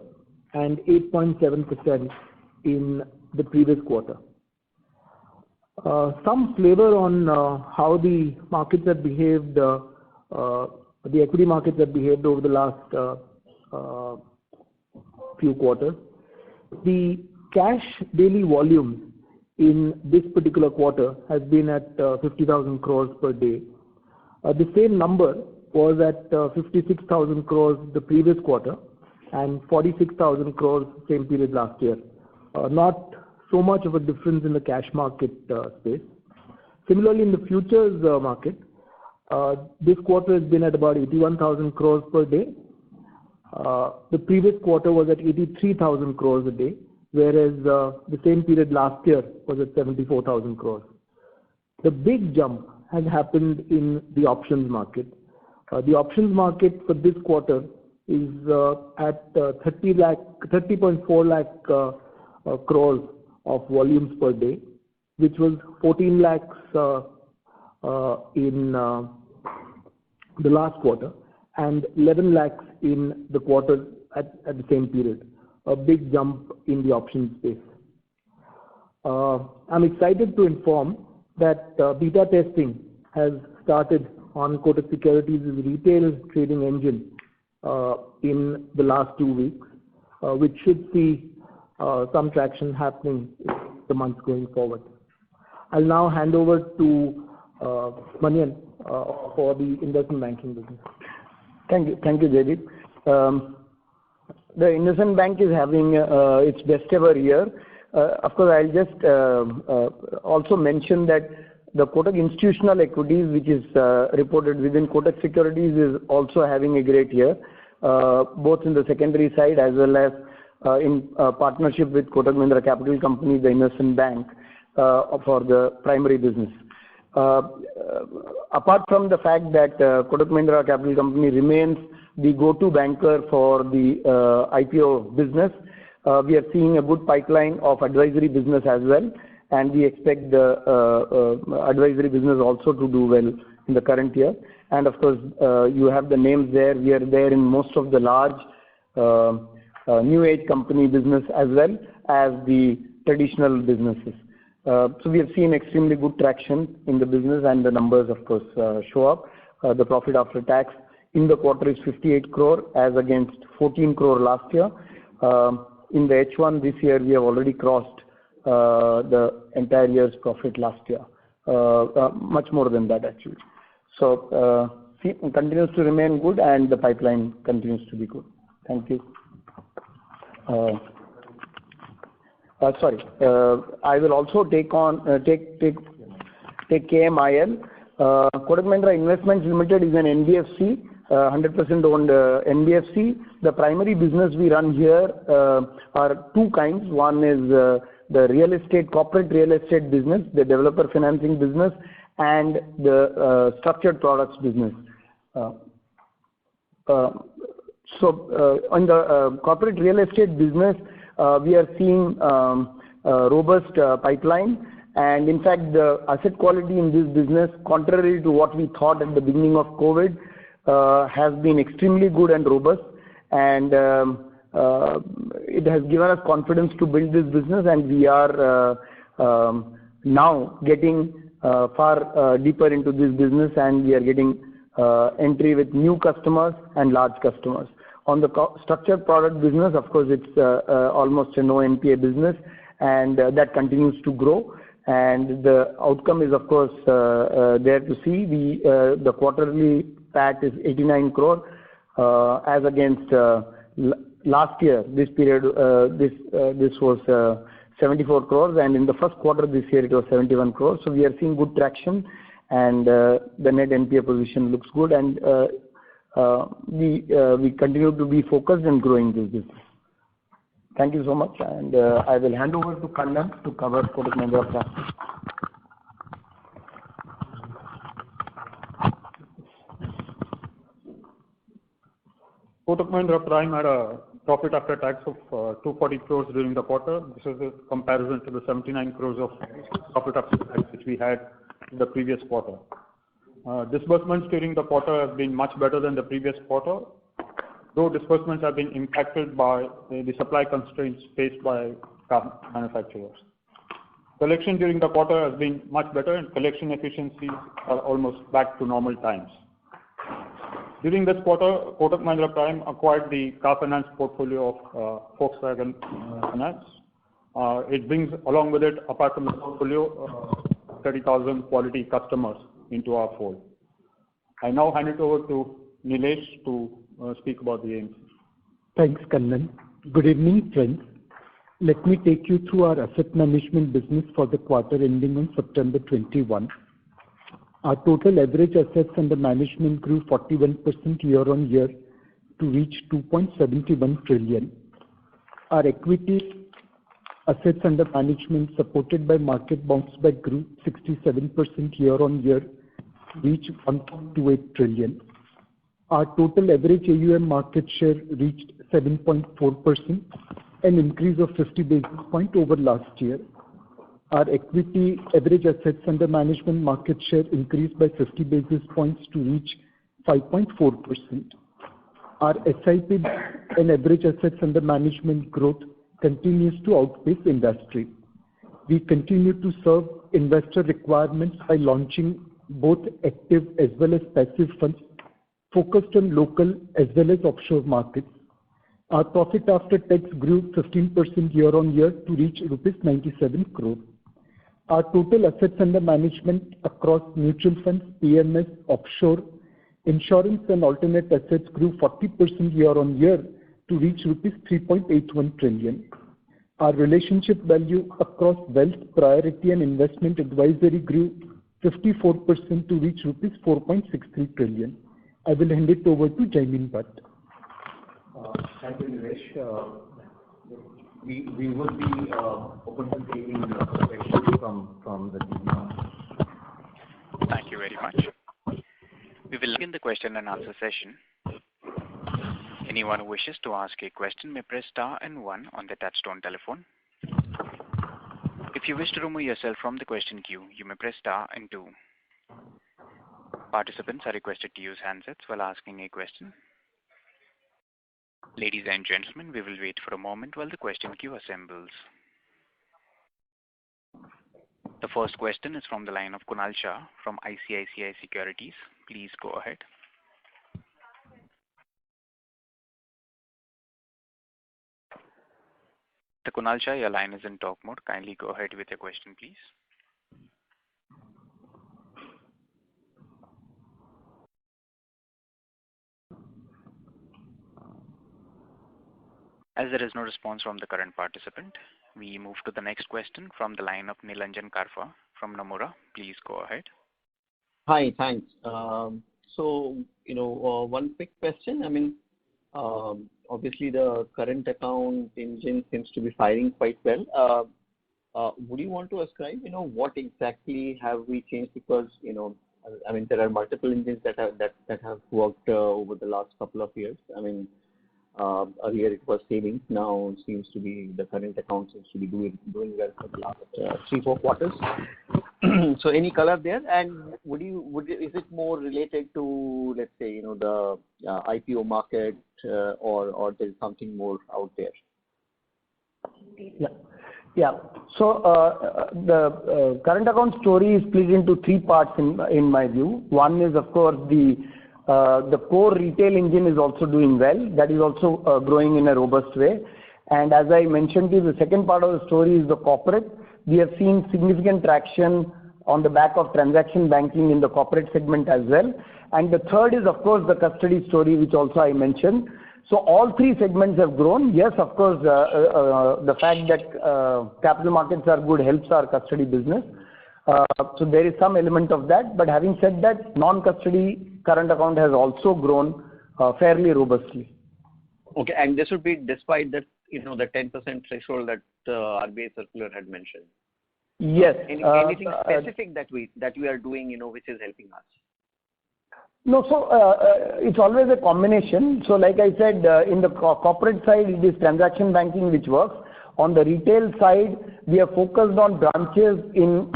and 8.7% in the previous quarter. Some flavor on how the markets have behaved, the equity markets have behaved over the last few quarters. The cash daily volume in this particular quarter has been at 50,000 crores per day. The same number was at 56,000 crores the previous quarter and 46,000 crores same period last year. Not so much of a difference in the cash market space. Similarly, in the futures market, this quarter has been at about 81,000 crores per day. The previous quarter was at 83,000 crores a day, whereas the same period last year was at 74,000 crores. The big jump has happened in the options market. The options market for this quarter is at 30.4 lakh crores of volumes per day, which was 14 lakhs in the last quarter and 11 lakhs in the quarter at the same period. A big jump in the options space. I'm excited to inform that beta testing has started on Kotak Securities' retail trading engine in the last 2 weeks, which should see some traction happening in the months going forward. I'll now hand over to Manian for the investment banking business. Thank you, Jaideep. The investment bank is having its best ever year. Of course, I'll just also mention that the Kotak Institutional Equities, which is reported within Kotak Securities, is also having a great year, both in the secondary side as well as in partnership with Kotak Mahindra Capital Company, the investment bank, for the primary business. Apart from the fact that Kotak Mahindra Capital Company remains the go-to banker for the IPO business, we are seeing a good pipeline of advisory business as well, and we expect the advisory business also to do well in the current year. And of course, you have the names there. We are there in most of the large new age company business as well as the traditional businesses. So we have seen extremely good traction in the business, and the numbers, of course, show up. The profit after tax in the quarter is 58 crore as against 14 crore last year. In the H1 this year, we have already crossed the entire year's profit last year. Much more than that, actually. So continues to remain good, and the pipeline continues to be good. Thank you. I will also take KMIL. Kotak Mahindra Investments Limited is an NBFC, 100% owned NBFC. The primary business we run here are two kinds. One is the corporate real estate business, the developer financing business, and the structured products business. So on the corporate real estate business, we are seeing robust pipeline, and in fact the asset quality in this business, contrary to what we thought at the beginning of COVID, has been extremely good and robust, and it has given us confidence to build this business, and we are now getting far deeper into this business, and we are getting entry with new customers and large customers. On the structured product business, of course, it's almost a no NPA business, and that continues to grow. And the outcome is, of course, there to see. The quarterly PAT is 89 crore as against last year. This period, this was 74 crores, and in the first quarter this year it was 71 crores. So we are seeing good traction, and the net NPA position looks good, and we continue to be focused on growing this business. Thank you so much, and I will hand over to Kannan to cover Kotak Mahindra Prime. Kotak Mahindra Prime had a profit after tax of 240 crores during the quarter. This is a comparison to the 79 crores of profit after tax which we had in the previous quarter. Disbursements during the quarter have been much better than the previous quarter, though disbursements have been impacted by the supply constraints faced by car manufacturers. Collection during the quarter has been much better, and collection efficiencies are almost back to normal times. During this quarter, Kotak Mahindra Prime acquired the car finance portfolio of Volkswagen Finance. It brings along with it, apart from the portfolio, 30,000 quality customers into our fold. I now hand it over to Nilesh to speak about the AMC. Thanks, Kannan. Good evening, friends. Let me take you through our asset management business for the quarter ending on September 21. Our total average assets under management grew 41% year-on-year to reach 2.71 trillion. Our equity assets under management, supported by market bounce back, grew 67% year-on-year to reach 1.28 trillion. Our total average AUM market share reached 7.4%, an increase of 50 basis points over last year. Our equity average assets under management market share increased by 50 basis points to reach 5.4%. Our SIP and average assets under management growth continues to outpace industry. We continue to serve investor requirements by launching both active as well as passive funds focused on local as well as offshore markets. Our profit after tax grew 15% year-on-year to reach rupees 97 crore. Our total assets under management across mutual funds, PMS, offshore, insurance and alternate assets grew 40% year-on-year to reach rupees 3.81 trillion. Our relationship value across wealth, priority and investment advisory grew 54% to reach rupees 4.63 trillion. I will hand it over to Jaimin Bhatt. Thank you, Nilesh. We would be open to taking questions from the team. Thank you very much. We will begin the question and answer session. Anyone who wishes to ask a question may press star and 1 on the touchtone telephone. If you wish to remove yourself from the question queue, you may press star and 2. Participants are requested to use handsets while asking a question. Ladies and gentlemen, we will wait for a moment while the question queue assembles. The first question is from the line of Kunal Shah from ICICI Securities. Please go ahead. The Kunal Shah, your line is in talk mode. Kindly go ahead with your question, please. As there is no response from the current participant, we move to the next question from the line of Nilanjan Karfa from Nomura. Please go ahead. Hi, thanks. One quick question. I mean, obviously the current account engine seems to be firing quite well. Would you want to ascribe, what exactly have we changed? Because, I mean, there are multiple engines that have worked over the last couple of years. I mean, earlier it was savings. Now seems to be the current account seems to be doing well for the last 3-4 quarters. So any color there? And is it more related to, let's say, the IPO market, or there's something more out there? Yeah. So the current account story is split into 3 parts in my view. One is, of course, the core retail engine is also doing well. That is also growing in a robust way. And as I mentioned to you, the second part of the story is the corporate. We have seen significant traction on the back of transaction banking in the corporate segment as well. And the third is, of course, the custody story, which also I mentioned. So all 3 segments have grown. Yes, of course, the fact that capital markets are good helps our custody business. So there is some element of that. But having said that, non-custody current account has also grown fairly robustly. Okay, and this would be despite that, the 10% threshold that RBI circular had mentioned. Yes. Anything specific that we are doing, which is helping us? No, so it's always a combination. So like I said, in the corporate side, it is transaction banking which works. On the retail side, we are focused on branches in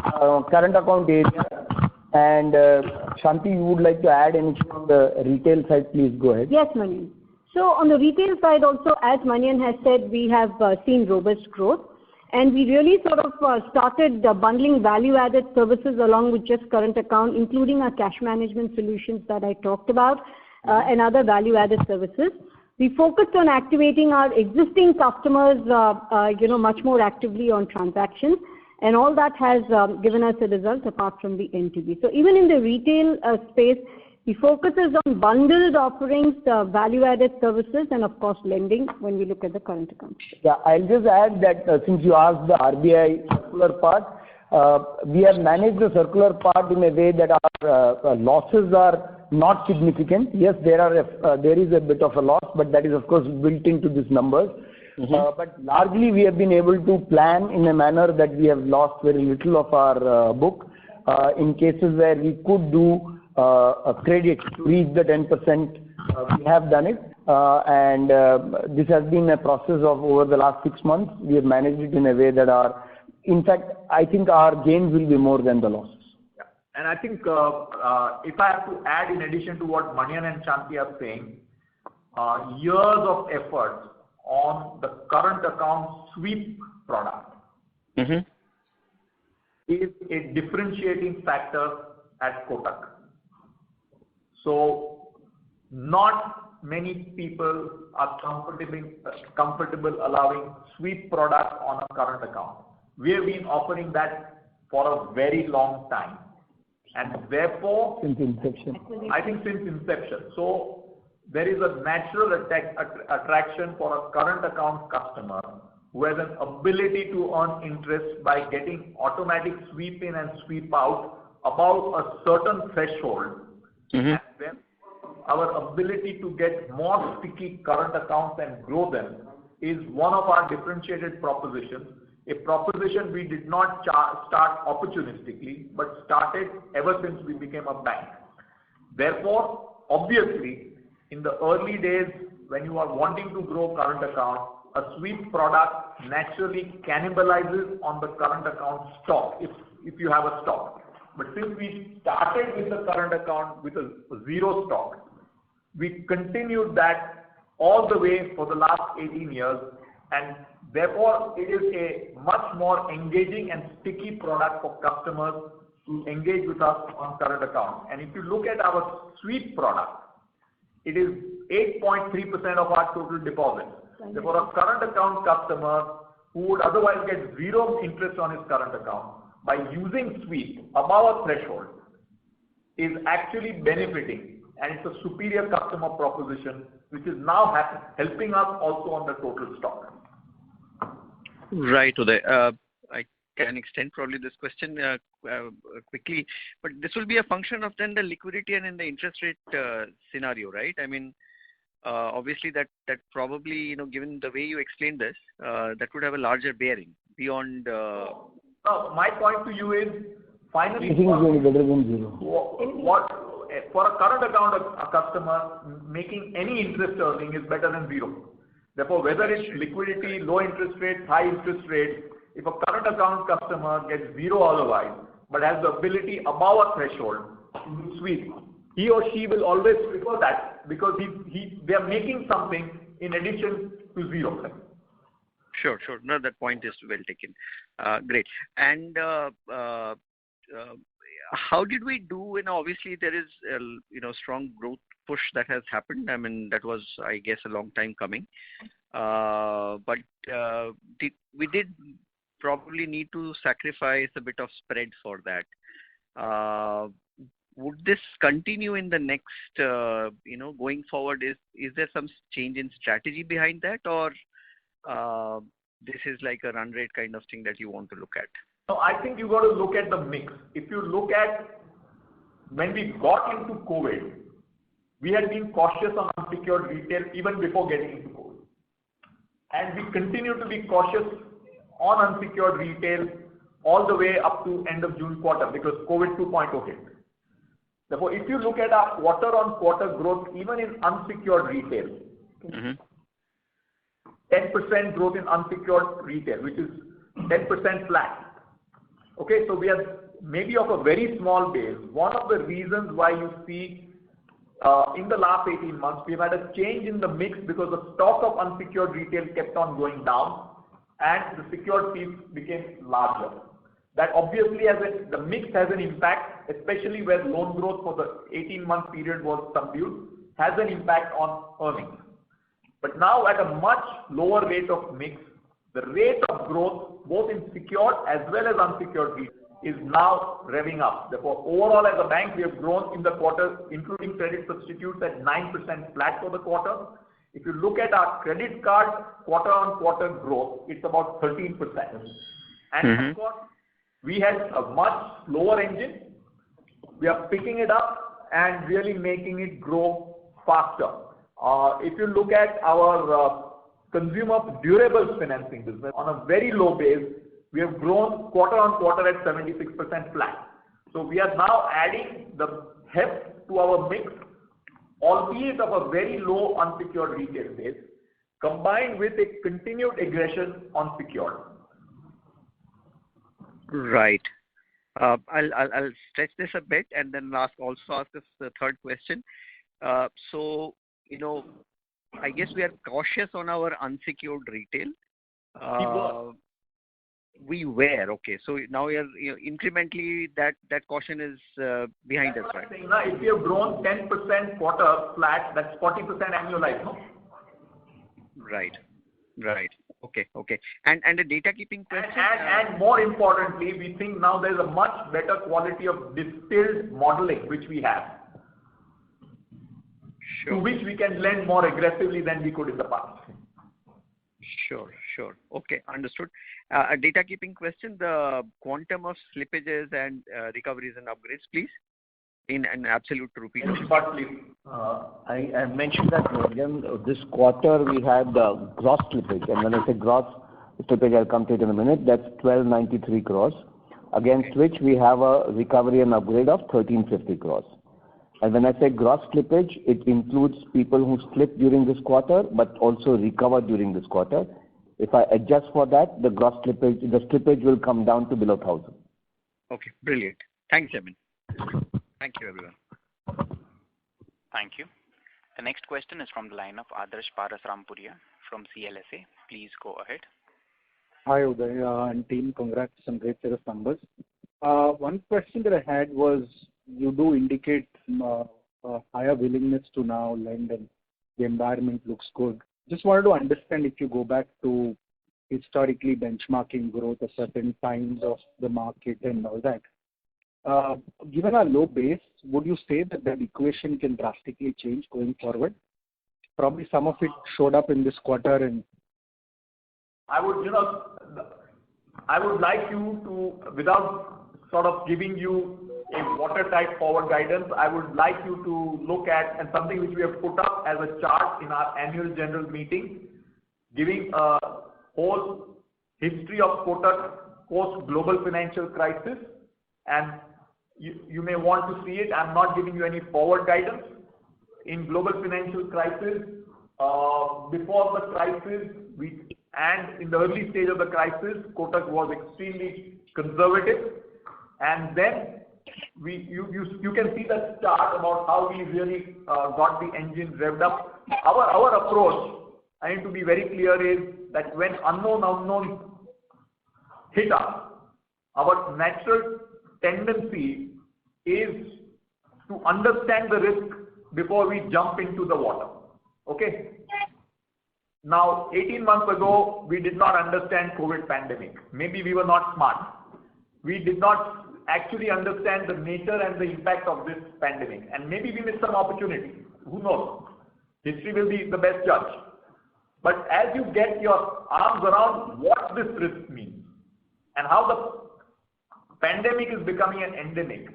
current account area. And Shanti, you would like to add anything on the retail side? Please go ahead. Yes, Manian. So on the retail side also, as Manian has said, we have seen robust growth. And we really sort of started bundling value-added services along with just current account, including our cash management solutions that I talked about, and other value-added services. We focused on activating our existing customers, much more actively on transactions, and all that has given us a result apart from the NTB. So even in the retail space, the focus is on bundled offerings, value-added services, and of course lending when we look at the current account. Yeah, I'll just add that since you asked the RBI circular part, we have managed the circular part in a way that our losses are not significant. Yes, there is a bit of a loss, but that is of course built into these numbers. Mm-hmm. But largely we have been able to plan in a manner that we have lost very little of our book. In cases where we could do a credit to reach the 10%, we have done it. And this has been a process of over the last 6 months. We have managed it in a way that in fact, I think our gains will be more than the losses. Yeah. And I think if I have to add in addition to what Manian and Shanti are saying, years of effort on the current account sweep product is a differentiating factor at Kotak. So not many people are comfortable allowing sweep product on a current account. We have been offering that for a very long time, and therefore since inception. I think since inception. So there is a natural attraction for a current account customer who has an ability to earn interest by getting automatic sweep in and sweep out above a certain threshold. And then our ability to get more sticky current accounts and grow them is one of our differentiated propositions. A proposition we did not start opportunistically, but started ever since we became a bank. Therefore, obviously, in the early days when you are wanting to grow current account, a sweep product naturally cannibalizes on the current account stock if you have a stock. But since we started with the current account with a zero stock, we continued that all the way for the last 18 years, and Therefore, it is a much more engaging and sticky product for customers to engage with us on current account. And if you look at our sweep product, it is 8.3% of our total deposits. Therefore, a current account customer who would otherwise get zero interest on his current account, by using sweep above a threshold, is actually benefiting, and it's a superior customer proposition, which is now helping us also on the total stock. Right, Uday. I can extend probably this question quickly, but this will be a function of then the liquidity and in the interest rate scenario, right? I mean, obviously that probably, given the way you explained this, that would have a larger bearing beyond. My point to you is, finally, I think it's going to be better than zero. What for a current account, a customer making any interest earning is better than zero. Therefore, whether it's liquidity, low interest rates, high interest rates, if a current account customer gets zero otherwise, but has the ability above a threshold to sweep, he or she will always prefer that, because they are making something in addition to zero. Sure. No, that point is well taken. Great. And how did we do? Obviously there is strong growth push that has happened. I mean, that was, I guess, a long time coming. But we did probably need to sacrifice a bit of spread for that. Would this continue in the next, going forward? Is there some change in strategy behind that, or this is like a run rate kind of thing that you want to look at? No, I think you got to look at the mix. If you look at when we got into COVID, we had been cautious on unsecured retail even before getting into COVID. And we continue to be cautious on unsecured retail all the way up to end of June quarter, because COVID 2.0 hit. Therefore, if you look at our quarter-on-quarter growth, even in unsecured retail, 10% growth in unsecured retail, which is 10% flat. Okay, so we are maybe of a very small base. One of the reasons why you see in the last 18 months, we've had a change in the mix, because the stock of unsecured retail kept on going down and the secured piece became larger. That obviously the mix has an impact, especially where loan growth for the 18-month period was subdued, has an impact on earnings. But now at a much lower rate of mix, the rate of growth both in secured as well as unsecured retail is now revving up. Therefore, overall as a bank, we have grown in the quarter, including credit substitutes, at 9% flat for the quarter. If you look at our credit card quarter-on-quarter growth, it's about 13%. And of course, we had a much lower engine. We are picking it up and really making it grow faster. If you look at our consumer durables financing business, on a very low base, we have grown quarter-on-quarter at 76% flat. So we are now adding the heft to our mix, albeit of a very low unsecured retail base, combined with a continued aggression on secured. Right. I'll stretch this a bit and then ask this the third question. So, I guess we are cautious on our unsecured retail. We were. Okay. So now we are, incrementally that caution is behind us, right? If we have grown 10% quarter flat, that's 40% annualized, no? Right. Okay. And a data keeping question. And more importantly, we think now there's a much better quality of distilled modeling which we have. Sure. To which we can lend more aggressively than we could in the past. Sure. Okay, understood. A data keeping question, the quantum of slippages and recoveries and upgrades, please, in an absolute rupee. I mentioned that again, this quarter we had gross slippage, and when I say gross slippage, I'll come to it in a minute, that's 1293 crores, against which we have a recovery and upgrade of 1350 crores. And when I say gross slippage, it includes people who slipped during this quarter, but also recovered during this quarter. If I adjust for that, the slippage will come down to below 1,000. Okay, brilliant. Thanks, Emin. Thank you, everyone. Thank you. The next question is from the line of Adarsh Parasrampuria from CLSA. Please go ahead. Hi, Uday, and team. Congrats on great set of numbers. One question that I had was, you do indicate a higher willingness to now lend, and the environment looks good. Just wanted to understand, if you go back to historically benchmarking growth at certain times of the market and all that, given our low base, would you say that that equation can drastically change going forward? Probably some of it showed up in this quarter, and I would like you to, without sort of giving you a watertight forward guidance, I would like you to look at, and something which we have put up as a chart in our annual general meeting, giving a whole history of Kotak post global financial crisis, and you may want to see it. I'm not giving you any forward guidance. In global financial crisis, before the crisis, and in the early stage of the crisis, Kotak was extremely conservative, and then you can see that chart about how we really got the engine revved up. Our approach, I need to be very clear, is that when unknowns hit us, our natural tendency is to understand the risk before we jump into the water. Okay? Now, 18 months ago, we did not understand COVID pandemic. Maybe we were not smart. We did not actually understand the nature and the impact of this pandemic. And maybe we missed some opportunity. Who knows? History will be the best judge. But as you get your arms around what this risk means and how the pandemic is becoming an endemic,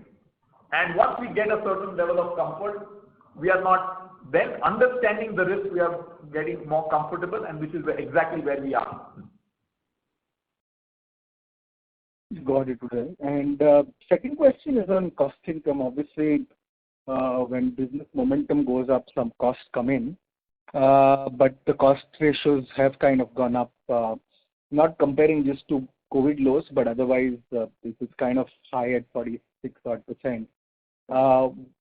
and once we get a certain level of comfort, we are not then understanding the risk, we are getting more comfortable, and which is exactly where we are. got it, Uday. And second question is on cost income. Obviously, when business momentum goes up, some costs come in, but the cost ratios have kind of gone up, not comparing just to COVID lows, but otherwise this is kind of high at 46%.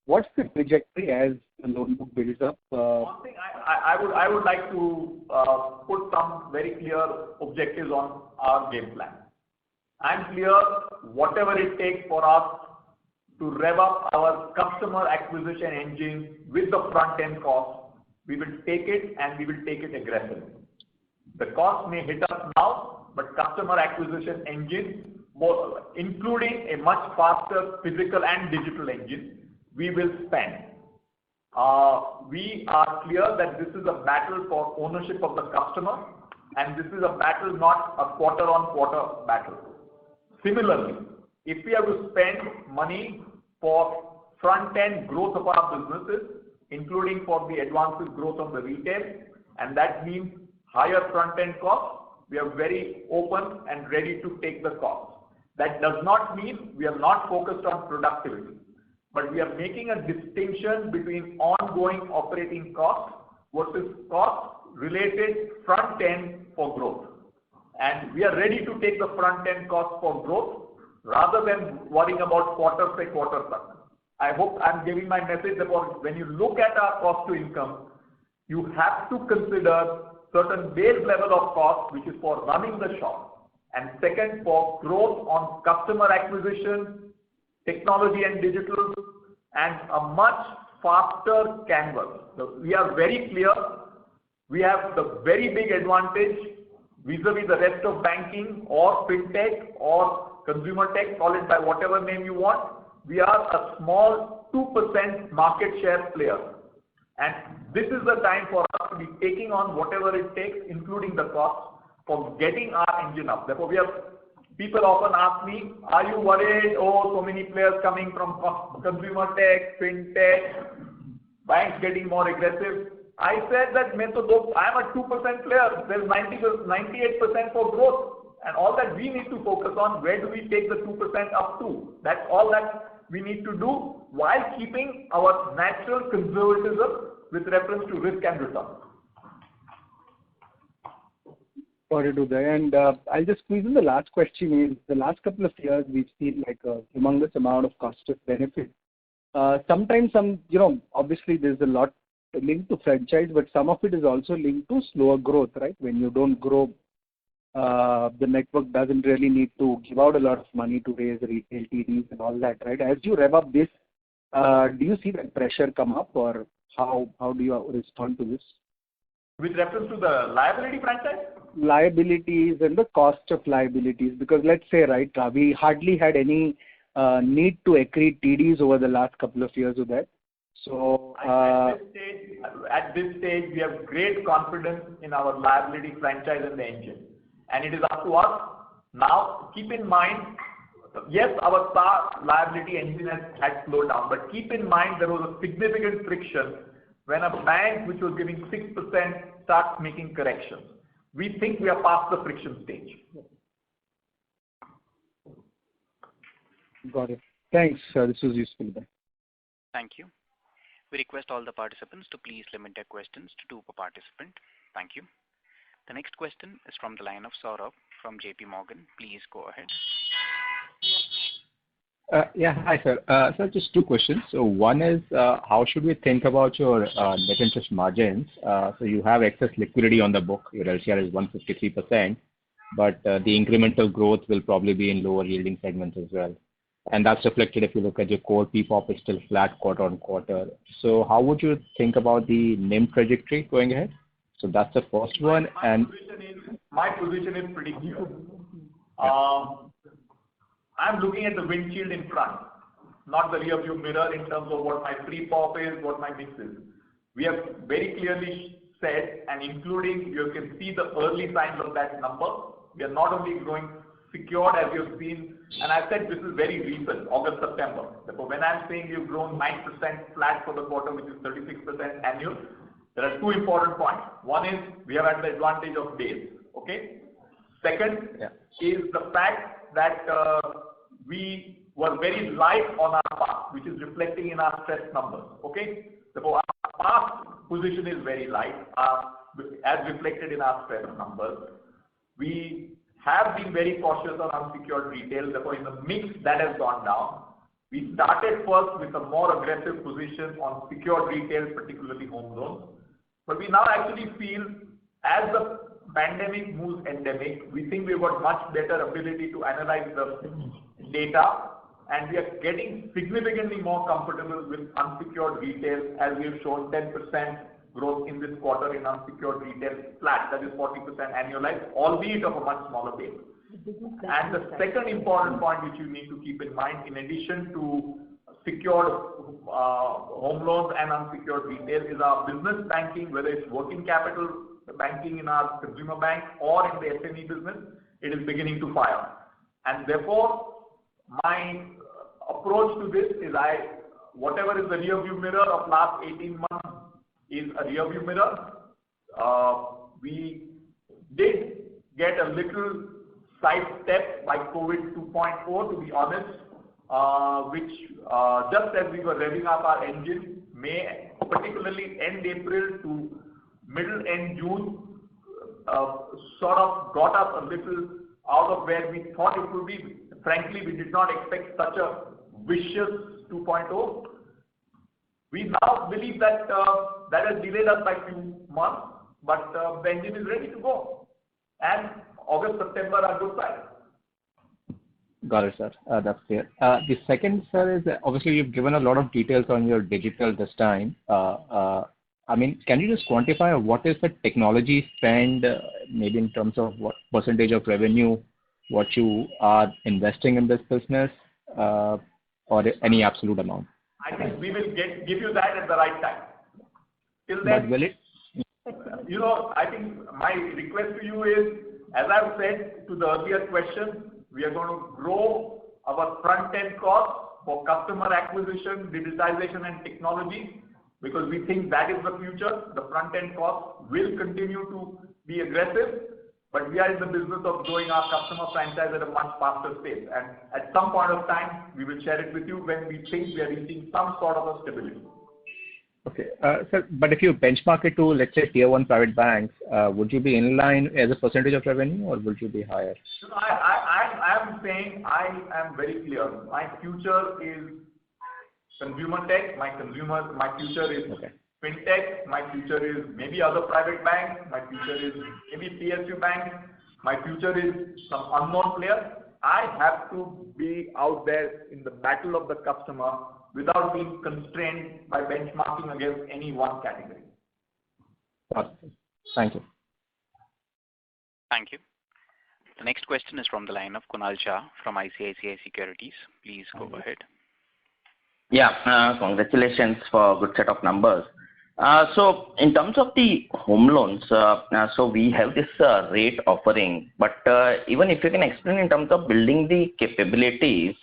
What's the trajectory as the loan book builds up? One thing I would like to put some very clear objectives on our game plan. I'm clear, whatever it takes for us to rev up our customer acquisition engine with the front end cost, we will take it, and we will take it aggressively. The cost may hit us now, but customer acquisition engine, including a much faster physical and digital engine, we will spend. We are clear that this is a battle for ownership of the customer, and this is a battle, not a quarter-on-quarter battle. Similarly, if we have to spend money for front-end growth of our businesses, including for the advances growth of the retail, and that means higher front-end costs, we are very open and ready to take the cost. That does not mean we are not focused on productivity, but we are making a distinction between ongoing operating costs versus costs related front end for growth. And we are ready to take the front end cost for growth rather than worrying about quarter by quarter. I hope I'm giving my message about when you look at our cost to income, you have to consider certain base level of cost, which is for running the shop, and second, for growth on customer acquisition, technology and digital, and a much faster canvas. So we are very clear. We have the very big advantage vis-a-vis the rest of banking or fintech or consumer tech, call it by whatever name you want. We are a small 2% market share player. And this is the time for us to be taking on whatever it takes, including the cost, for getting our engine up. Therefore, people often ask me, are you worried, so many players coming from consumer tech, fintech, banks getting more aggressive? I said that I am a 2% player. There's 98% for growth. And all that we need to focus on, where do we take the 2% up to? That's all that we need to do while keeping our natural conservatism with reference to risk and return. Got it, Uday. And I'll just squeeze in the last question is, the last couple of years we've seen like a humongous amount of cost of benefit. Sometimes obviously there's a lot linked to franchise, but some of it is also linked to slower growth, right? When you don't grow the network doesn't really need to give out a lot of money to raise retail TDs and all that, right? As you rev up this, do you see that pressure come up, or how do you respond to this? With reference to the liability franchise? Liabilities and the cost of liabilities, because let's say, right, we hardly had any need to accrete TDs over the last couple of years with that. So at this stage, we have great confidence in our liability franchise and the engine, and it is up to us now. Keep in mind, yes, our SAR liability engine had slowed down, but keep in mind there was a significant friction when a bank which was giving 6% starts making corrections. We think we are past the friction stage. Got it. Thanks, this was useful. Thank you. We request all the participants to please limit their questions to 2 per participant. Thank you. The next question is from the line of Saurabh from JP Morgan. Please go ahead. Yeah, hi sir. So just 2 questions. So one is, how should we think about your net interest margins? So you have excess liquidity on the book. Your LCR is 153%, but the incremental growth will probably be in lower yielding segments as well. And that's reflected if you look at your core PPOP is still flat quarter on quarter. So how would you think about the NIM trajectory going ahead? So that's the first one. My position is pretty clear. I'm looking at the windshield in front, not the rear view mirror in terms of what my pre-pop is, what my mix is. We have very clearly said, and including, you can see the early signs of that number. We are not only growing secured as you've seen, and I said this is very recent, August, September. Therefore, when I'm saying we've grown 9% flat for the quarter, which is 36% annual, there are 2 important points. One is we have had the advantage of days. Okay. Second is the fact that we were very light on our path, which is reflecting in our stress numbers. Okay. Therefore, our path position is very light, as reflected in our stress numbers. We have been very cautious on unsecured retail. Therefore, in the mix that has gone down. We started first with a more aggressive position on secured retail, particularly home loans. But we now actually feel as the pandemic moves endemic, we think we've got much better ability to analyze the data, and we are getting significantly more comfortable with unsecured retail, as we have shown 10% growth in this quarter in unsecured retail flat, that is 40% annualized, albeit of a much smaller base. And the second important point which you need to keep in mind, in addition to secured home loans and unsecured retail, is our business banking, whether it's working capital banking in our consumer bank or in the SME business, it is beginning to fire. And therefore, my approach to this is whatever is the rear view mirror of last 18 months is a rear view mirror. We did get a little sidestep by COVID 2.0, to be honest, which just as we were revving up our engine, May, particularly end April to middle end June, sort of got us a little out of where we thought it would be. Frankly, we did not expect such a vicious 2.0. We now believe that that has delayed us by a few months, but the engine is ready to go. And August, September are good signs. Got it, sir. That's clear. The second, sir, is obviously you've given a lot of details on your digital this time. I mean, can you just quantify what is the technology spend, maybe in terms of what percentage of revenue, what you are investing in this business, or any absolute amount? I think we will give you that at the right time. Till then, but will it? I think my request to you is, as I've said to the earlier question, we are going to grow our front-end costs for customer acquisition, digitization and technology, because we think that is the future. The front-end costs will continue to be aggressive, but we are in the business of growing our customer franchise at a much faster pace. And at some point of time, we will share it with you when we think we are reaching some sort of a stability. Okay. Sir, but if you benchmark it to, let's say, tier 1 private banks, would you be in line as a percentage of revenue, or would you be higher? So I am saying I am very clear. My future is consumer tech. My future is fintech. My future is maybe other private banks. My future is maybe PSU banks. my future is some unknown player. I have to be out there in the battle of the customer without being constrained by benchmarking against any one category. Thank you. Thank you. The next question is from the line of Kunal Shah from ICICI Securities. Please go ahead. Yeah, congratulations for a good set of numbers. So in terms of the home loans, so we have this rate offering, but even if you can explain in terms of building the capabilities,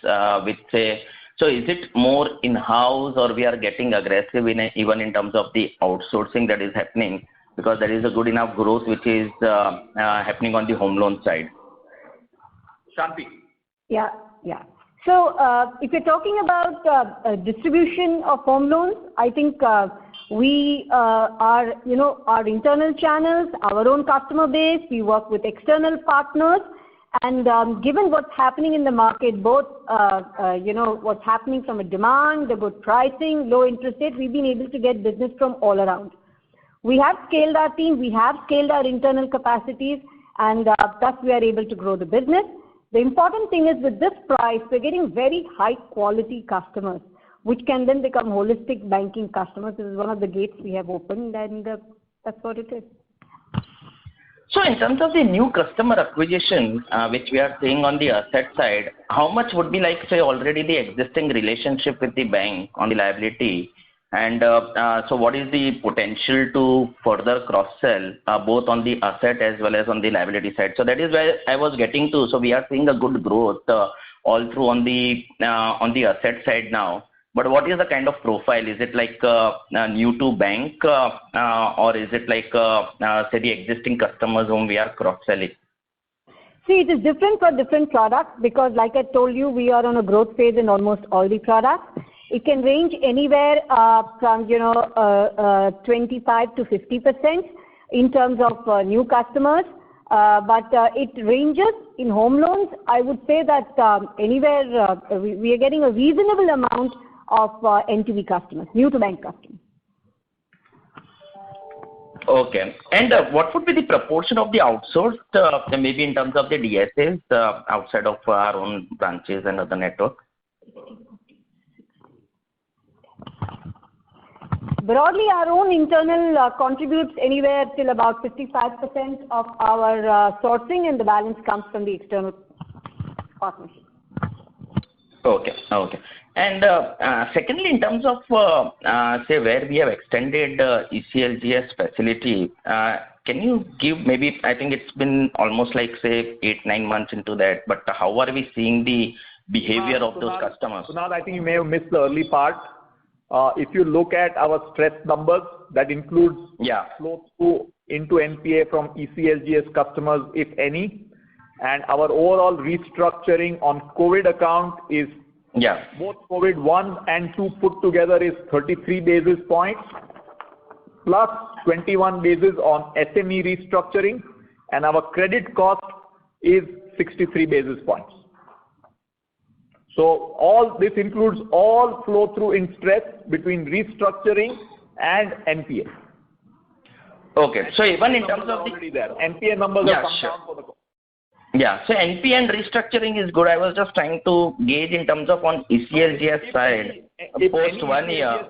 with say, so is it more in-house or we are getting aggressive even in terms of the outsourcing that is happening, because there is a good enough growth which is happening on the home loan side? Shanti. Yeah. So if you're talking about distribution of home loans, I think we are, our internal channels, our own customer base, we work with external partners, and given what's happening in the market, both what's happening from a demand, the good pricing, low interest rate, we've been able to get business from all around. We have scaled our team, we have scaled our internal capacities, and thus we are able to grow the business. The important thing is with this price, we're getting very high quality customers, which can then become holistic banking customers. This is one of the gates we have opened, and that's what it is. So in terms of the new customer acquisition, which we are seeing on the asset side, how much would be like, say, already the existing relationship with the bank on the liability? And so what is the potential to further cross-sell, both on the asset as well as on the liability side? So that is where I was getting to. So we are seeing a good growth all through on the asset side now. But what is the kind of profile? Is it like new to bank, or is it like, say, the existing customers whom we are cross-selling? See, it is different for different products because, like I told you, we are on a growth phase in almost all the products. It can range anywhere from 25 to 50% in terms of new customers, but it ranges in home loans. I would say that anywhere we are getting a reasonable amount of NTB customers, new to bank customers. Okay. And what would be the proportion of the outsourced, maybe in terms of the DSAs outside of our own branches and other network? Broadly, our own internal contributes anywhere till about 55% of our sourcing, and the balance comes from the external partnership. Okay. And secondly, in terms of, say, where we have extended ECLGS facility, can you give maybe, I think it's been almost like, say, 8-9 months into that, but how are we seeing the behavior of those customers? Kunal, I think you may have missed the early part. If you look at our stress numbers, that includes flow through into NPA from ECLGS customers, if any, and our overall restructuring on COVID account is both COVID 1 and 2 put together is 33 basis points, plus 21 basis on SME restructuring, and our credit cost is 63 basis points. So all this includes all flow through in stress between restructuring and NPA. Okay. So even in terms of already there, NPA numbers have come down for the call. Yeah. So NPA and restructuring is good. I was just trying to gauge in terms of on ECLGS side, post 1 year.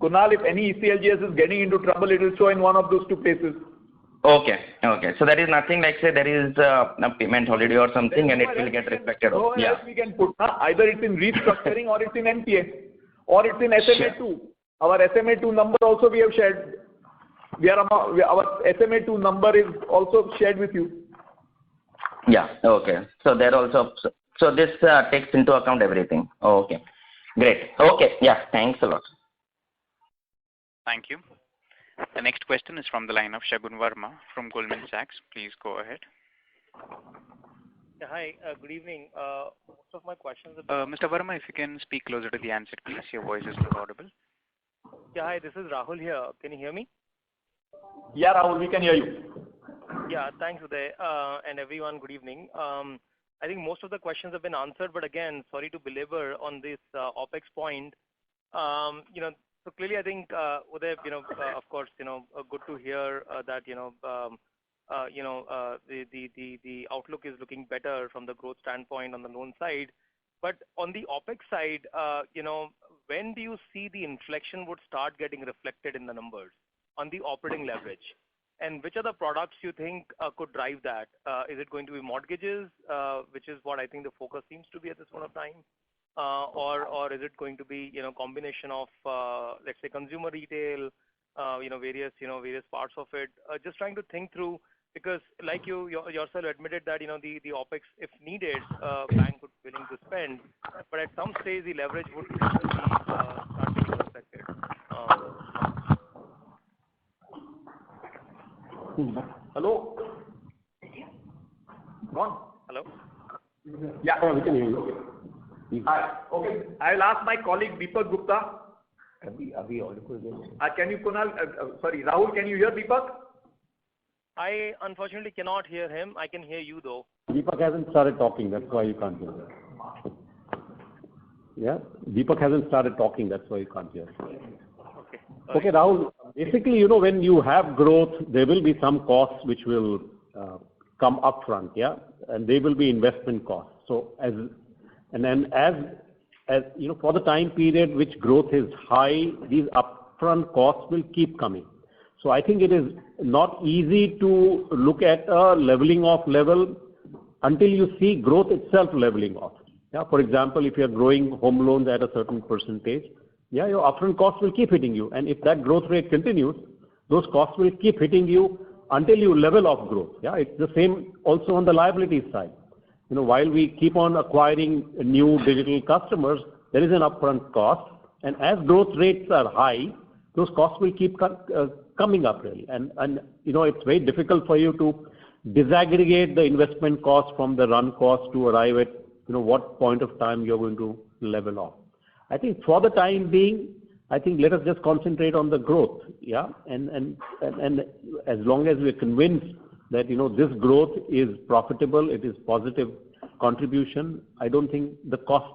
Kunal, if any ECLGS is getting into trouble, it will show in one of those two places. Okay. So there is nothing like, say, there is a payment holiday or something and it will get reflected. Else we can put, either it's in restructuring or it's in NPA or it's in SMA2. Our SMA2 number also we have shared. Our SMA2 number is also shared with you. Yeah. Okay. So there also, so this takes into account everything. Okay. Great. Okay. Yeah. Thanks a lot. Thank you. The next question is from the line of Shagun Verma from Goldman Sachs. Please go ahead. Yeah, hi, good evening. Most of my questions are... Mr. Verma, if you can speak closer to the handset, please. Your voice is not audible. Yeah, hi, this is Rahul here. Can you hear me? Yeah, Rahul, we can hear you. Yeah, thanks, Uday, and everyone, good evening. I think most of the questions have been answered, but again, sorry to belabor on this OPEX point. So clearly, I think, Uday, of course, good to hear that, the outlook is looking better from the growth standpoint on the loan side. But on the OpEx side, when do you see the inflection would start getting reflected in the numbers on the operating leverage? And which are the products you think could drive that? Is it going to be mortgages, which is what I think the focus seems to be at this point of time? Or is it going to be, combination of, let's say, consumer retail, various parts of it? Just trying to think through, because like you yourself admitted that, the OpEx, if needed, bank would be willing to spend, but at some stage the leverage would start getting reflected. Hello? Gone? Hello? Yeah, we can hear you. Hi. Okay. I'll ask my colleague Deepak Gupta. Can you, Kunal? Sorry, Rahul, can you hear Deepak? I unfortunately cannot hear him. I can hear you though. Deepak hasn't started talking, that's why you can't hear him. Yeah? Deepak hasn't started talking, that's why you can't hear him. Okay, Rahul. Basically, when you have growth, there will be some costs which will come up front, yeah? And they will be investment costs. So as for the time period which growth is high, these upfront costs will keep coming. So I think it is not easy to look at a leveling off level until you see growth itself leveling off. Yeah, for example, if you are growing home loans at a certain percentage, yeah, your upfront costs will keep hitting you. And if that growth rate continues, those costs will keep hitting you until you level off growth. Yeah, it's the same also on the liability side. While we keep on acquiring new digital customers, there is an upfront cost. And as growth rates are high, those costs will keep coming up really. And it's very difficult for you to disaggregate the investment cost from the run cost to arrive at, what point of time you're going to level off. I think for the time being, let us just concentrate on the growth, yeah, and as long as we're convinced that this growth is profitable, it is positive contribution, I don't think the cost,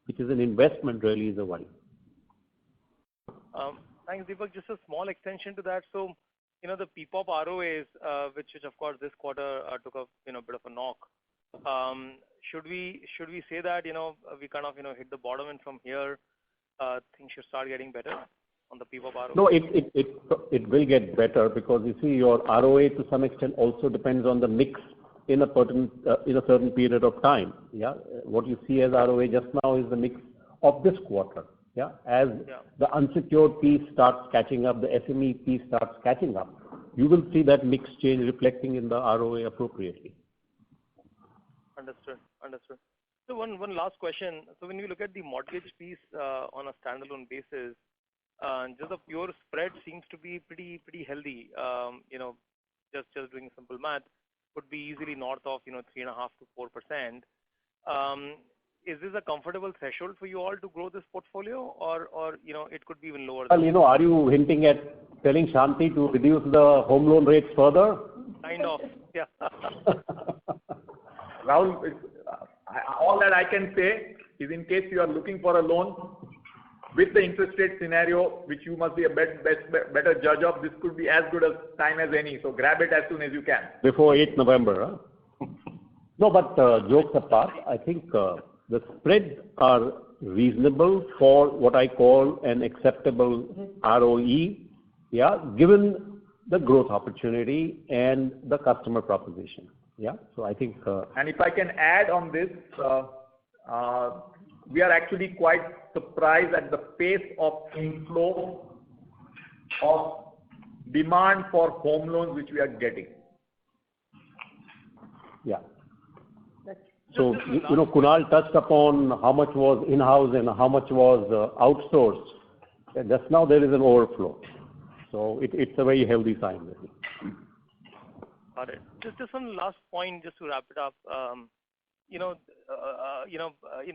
which is an investment, really is a worry. Thanks, Deepak. Just a small extension to that. So, the PPOP ROAs, which of course this quarter took a bit of a knock. Should we say that we kind of hit the bottom and from here things should start getting better on the PPOP ROA? No, it will get better because you see your ROA to some extent also depends on the mix in a certain period of time. Yeah, what you see as ROA just now is the mix of this quarter. Yeah, as the unsecured piece starts catching up, the SME piece starts catching up, you will see that mix change reflecting in the ROA appropriately. Understood. So one last question. So when you look at the mortgage piece on a standalone basis, just the pure spread seems to be pretty healthy. Just doing simple math, would be easily north of 3.5 to 4%. Is this a comfortable threshold for you all to grow this portfolio, or it could be even lower? Well, are you hinting at telling Shanti to reduce the home loan rates further? Kind of, yeah. Rahul, all that I can say is in case you are looking for a loan with the interest rate scenario, which you must be a better judge of, this could be as good a time as any. So grab it as soon as you can. Before 8th November, huh? No, but jokes apart, I think the spreads are reasonable for what I call an acceptable ROE, yeah, given the growth opportunity and the customer proposition. Yeah, so I think. And if I can add on this, we are actually quite surprised at the pace of inflow of demand for home loans which we are getting. Yeah. So, Kunal touched upon how much was in-house and how much was outsourced. Just now there is an overflow. So it's a very healthy sign. Got it. Just one last point, just to wrap it up. In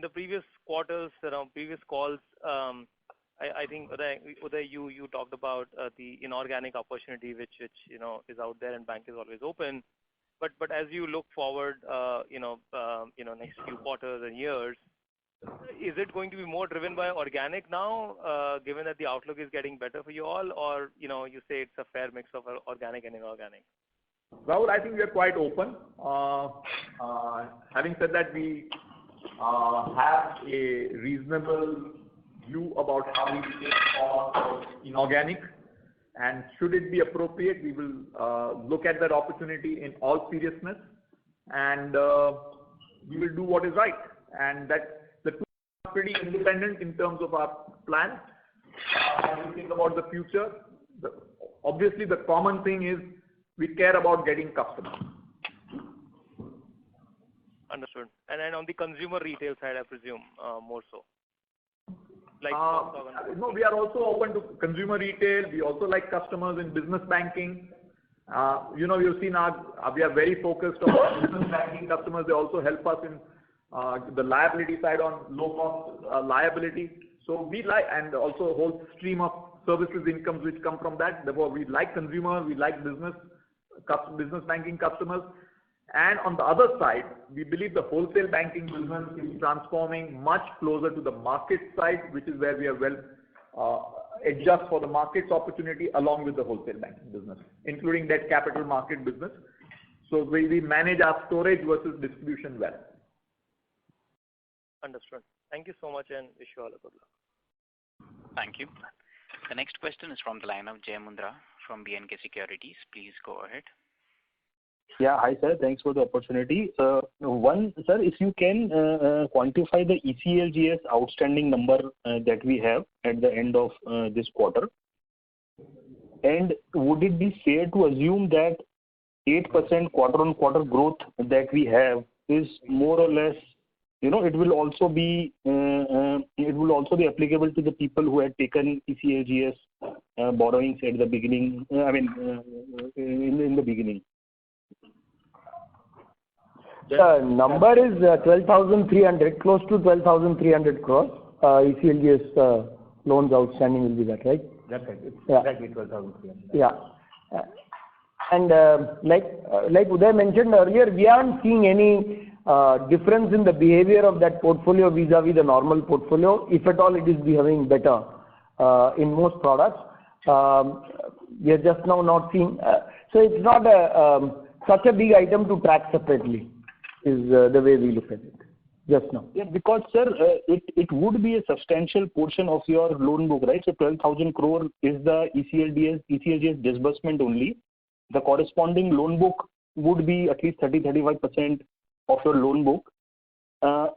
the previous quarters, previous calls, I think Uday, you talked about the inorganic opportunity which is out there and bank is always open. But as you look forward, next few quarters and years, is it going to be more driven by organic now, given that the outlook is getting better for you all, or you say it's a fair mix of organic and inorganic? Rahul, I think we are quite open. Having said that, we have a reasonable view about how we take forward inorganic, and should it be appropriate, we will look at that opportunity in all seriousness, and we will do what is right. And that the two are pretty independent in terms of our plan. As we think about the future, obviously the common thing is we care about getting customers. Understood. And then on the consumer retail side, I presume, more so. Like no, we are also open to consumer retail. We also like customers in business banking. You've seen we are very focused on business banking customers. They also help us in the liability side on low cost liability. So we like, and also a whole stream of services incomes which come from that. Therefore, we like consumers, we like business banking customers. And on the other side, we believe the wholesale banking business is transforming much closer to the market side, which is where we are well adjust for the markets opportunity along with the wholesale banking business, including debt capital market business. So we manage our storage versus distribution well. Understood. Thank you so much and wish you all a good luck. Thank you. The next question is from the line of Jay Mundra from B&K Securities. Please go ahead. Yeah, hi sir. Thanks for the opportunity. One, sir, if you can quantify the ECLGS outstanding number that we have at the end of this quarter. And would it be fair to assume that 8% quarter-on-quarter growth that we have is more or less, it will also be applicable to the people who had taken ECLGS borrowings at the beginning. In the beginning. Number is 12,300, close to 12,300 crores. ECLGS loans outstanding will be that, right? That's right. It's exactly 12,300. Yeah. And like Uday mentioned earlier, we aren't seeing any difference in the behavior of that portfolio vis-a-vis the normal portfolio. If at all, it is behaving better in most products. We are just now not seeing. So it's not such a big item to track separately, is the way we look at it just now. Yeah, because sir, it would be a substantial portion of your loan book, right? So 12,000 crore is the ECLGS disbursement only. The corresponding loan book would be at least 30-35% of your loan book.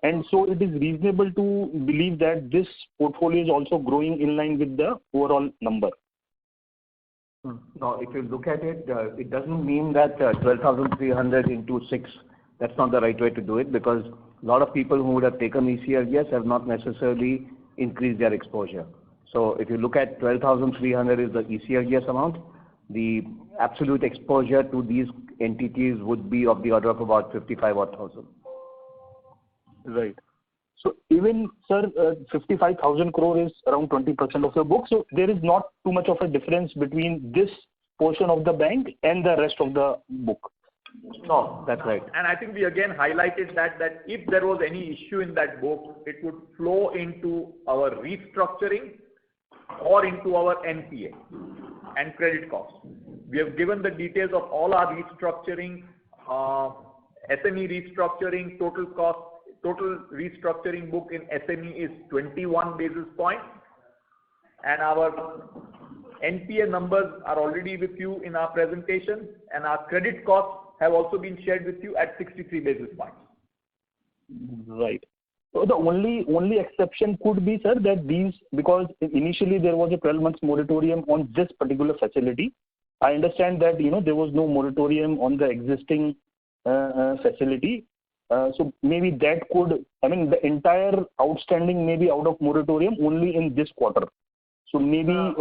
And so it is reasonable to believe that this portfolio is also growing in line with the overall number. No, if you look at it, it doesn't mean that 12,300 into 6, that's not the right way to do it, because a lot of people who would have taken ECLGS have not necessarily increased their exposure. So if you look at 12,300 is the ECLGS amount, the absolute exposure to these entities would be of the order of about 55,000. Right. So even, sir, 55,000 crore is around 20% of your book. So there is not too much of a difference between this portion of the bank and the rest of the book. No, that's right. And I think we again highlighted that if there was any issue in that book, it would flow into our restructuring or into our NPA and credit costs. We have given the details of all our restructuring, SME restructuring, total restructuring book in SME is 21 basis points, and our NPA numbers are already with you in our presentation, and our credit costs have also been shared with you at 63 basis points. Right. So the only exception could be, sir, that these, because initially there was a 12 months moratorium on this particular facility. I understand that, there was no moratorium on the existing facility. So maybe that could, the entire outstanding may be out of moratorium only in this quarter. So maybe...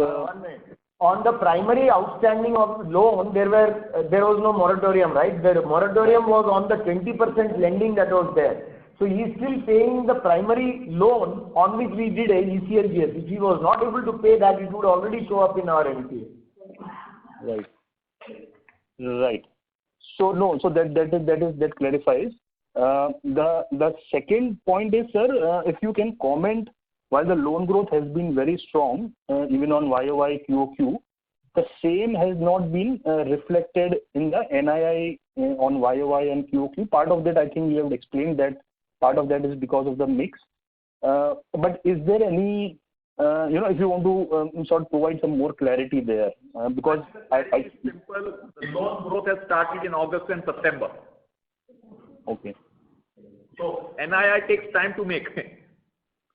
On the primary outstanding of loan, there was no moratorium, right? The moratorium was on the 20% lending that was there. So he is still paying the primary loan on which we did a ECLGS. If he was not able to pay that, it would already show up in our NPA. Right. So no, so that clarifies. The second point is, sir, if you can comment, while the loan growth has been very strong, even on YOY, QOQ, the same has not been reflected in the NII on YOY and QOQ. Part of that, I think you have explained that part of that is because of the mix. But is there any, if you want to sort of provide some more clarity there, because Very simple. The loan growth has started in August and September. Okay. So NII takes time to make.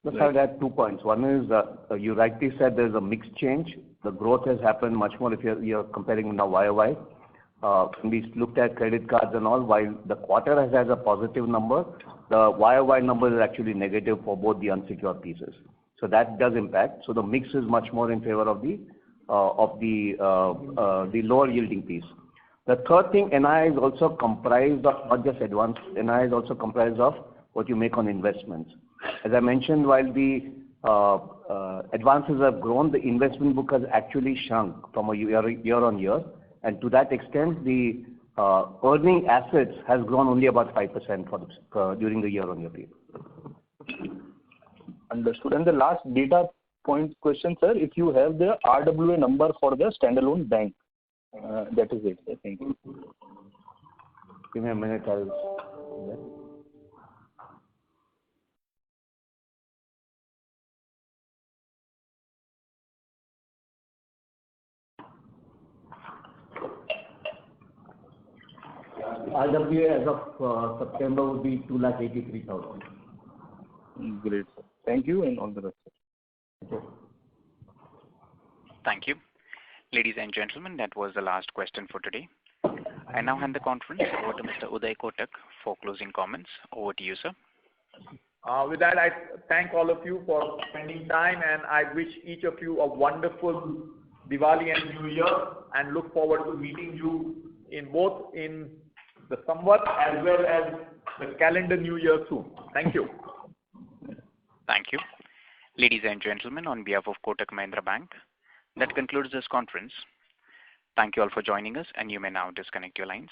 Let's have that 2 points. One is, you rightly said there's a mix change. The growth has happened much more if you're comparing now YOY. When we looked at credit cards and all, while the quarter has a positive number, the YOY number is actually negative for both the unsecured pieces. So that does impact. So the mix is much more in favor of the lower yielding piece. The third thing, NII is also comprised of not just advance. NII is also comprised of what you make on investments. As I mentioned, while the advances have grown, the investment book has actually shrunk from a year on year, and to that extent, the earning assets has grown only about 5% during the year on year period. Understood. And the last data point question, sir, if you have the RWA number for the standalone bank, that is it. Thank you. Give me a minute. I'll. RWA as of September would be 2,83,000. Great, sir. Thank you and all the best, sir. Thank you. Ladies and gentlemen, that was the last question for today. I now hand the conference over to Mr. Uday Kotak for closing comments. Over to you, sir. With that, I thank all of you for spending time, and I wish each of you a wonderful Diwali and New Year, and look forward to meeting you in both in the Samvat as well as the calendar New Year soon. Thank you. Thank you. Ladies and gentlemen, on behalf of Kotak Mahindra Bank, that concludes this conference. Thank you all for joining us, and you may now disconnect your lines.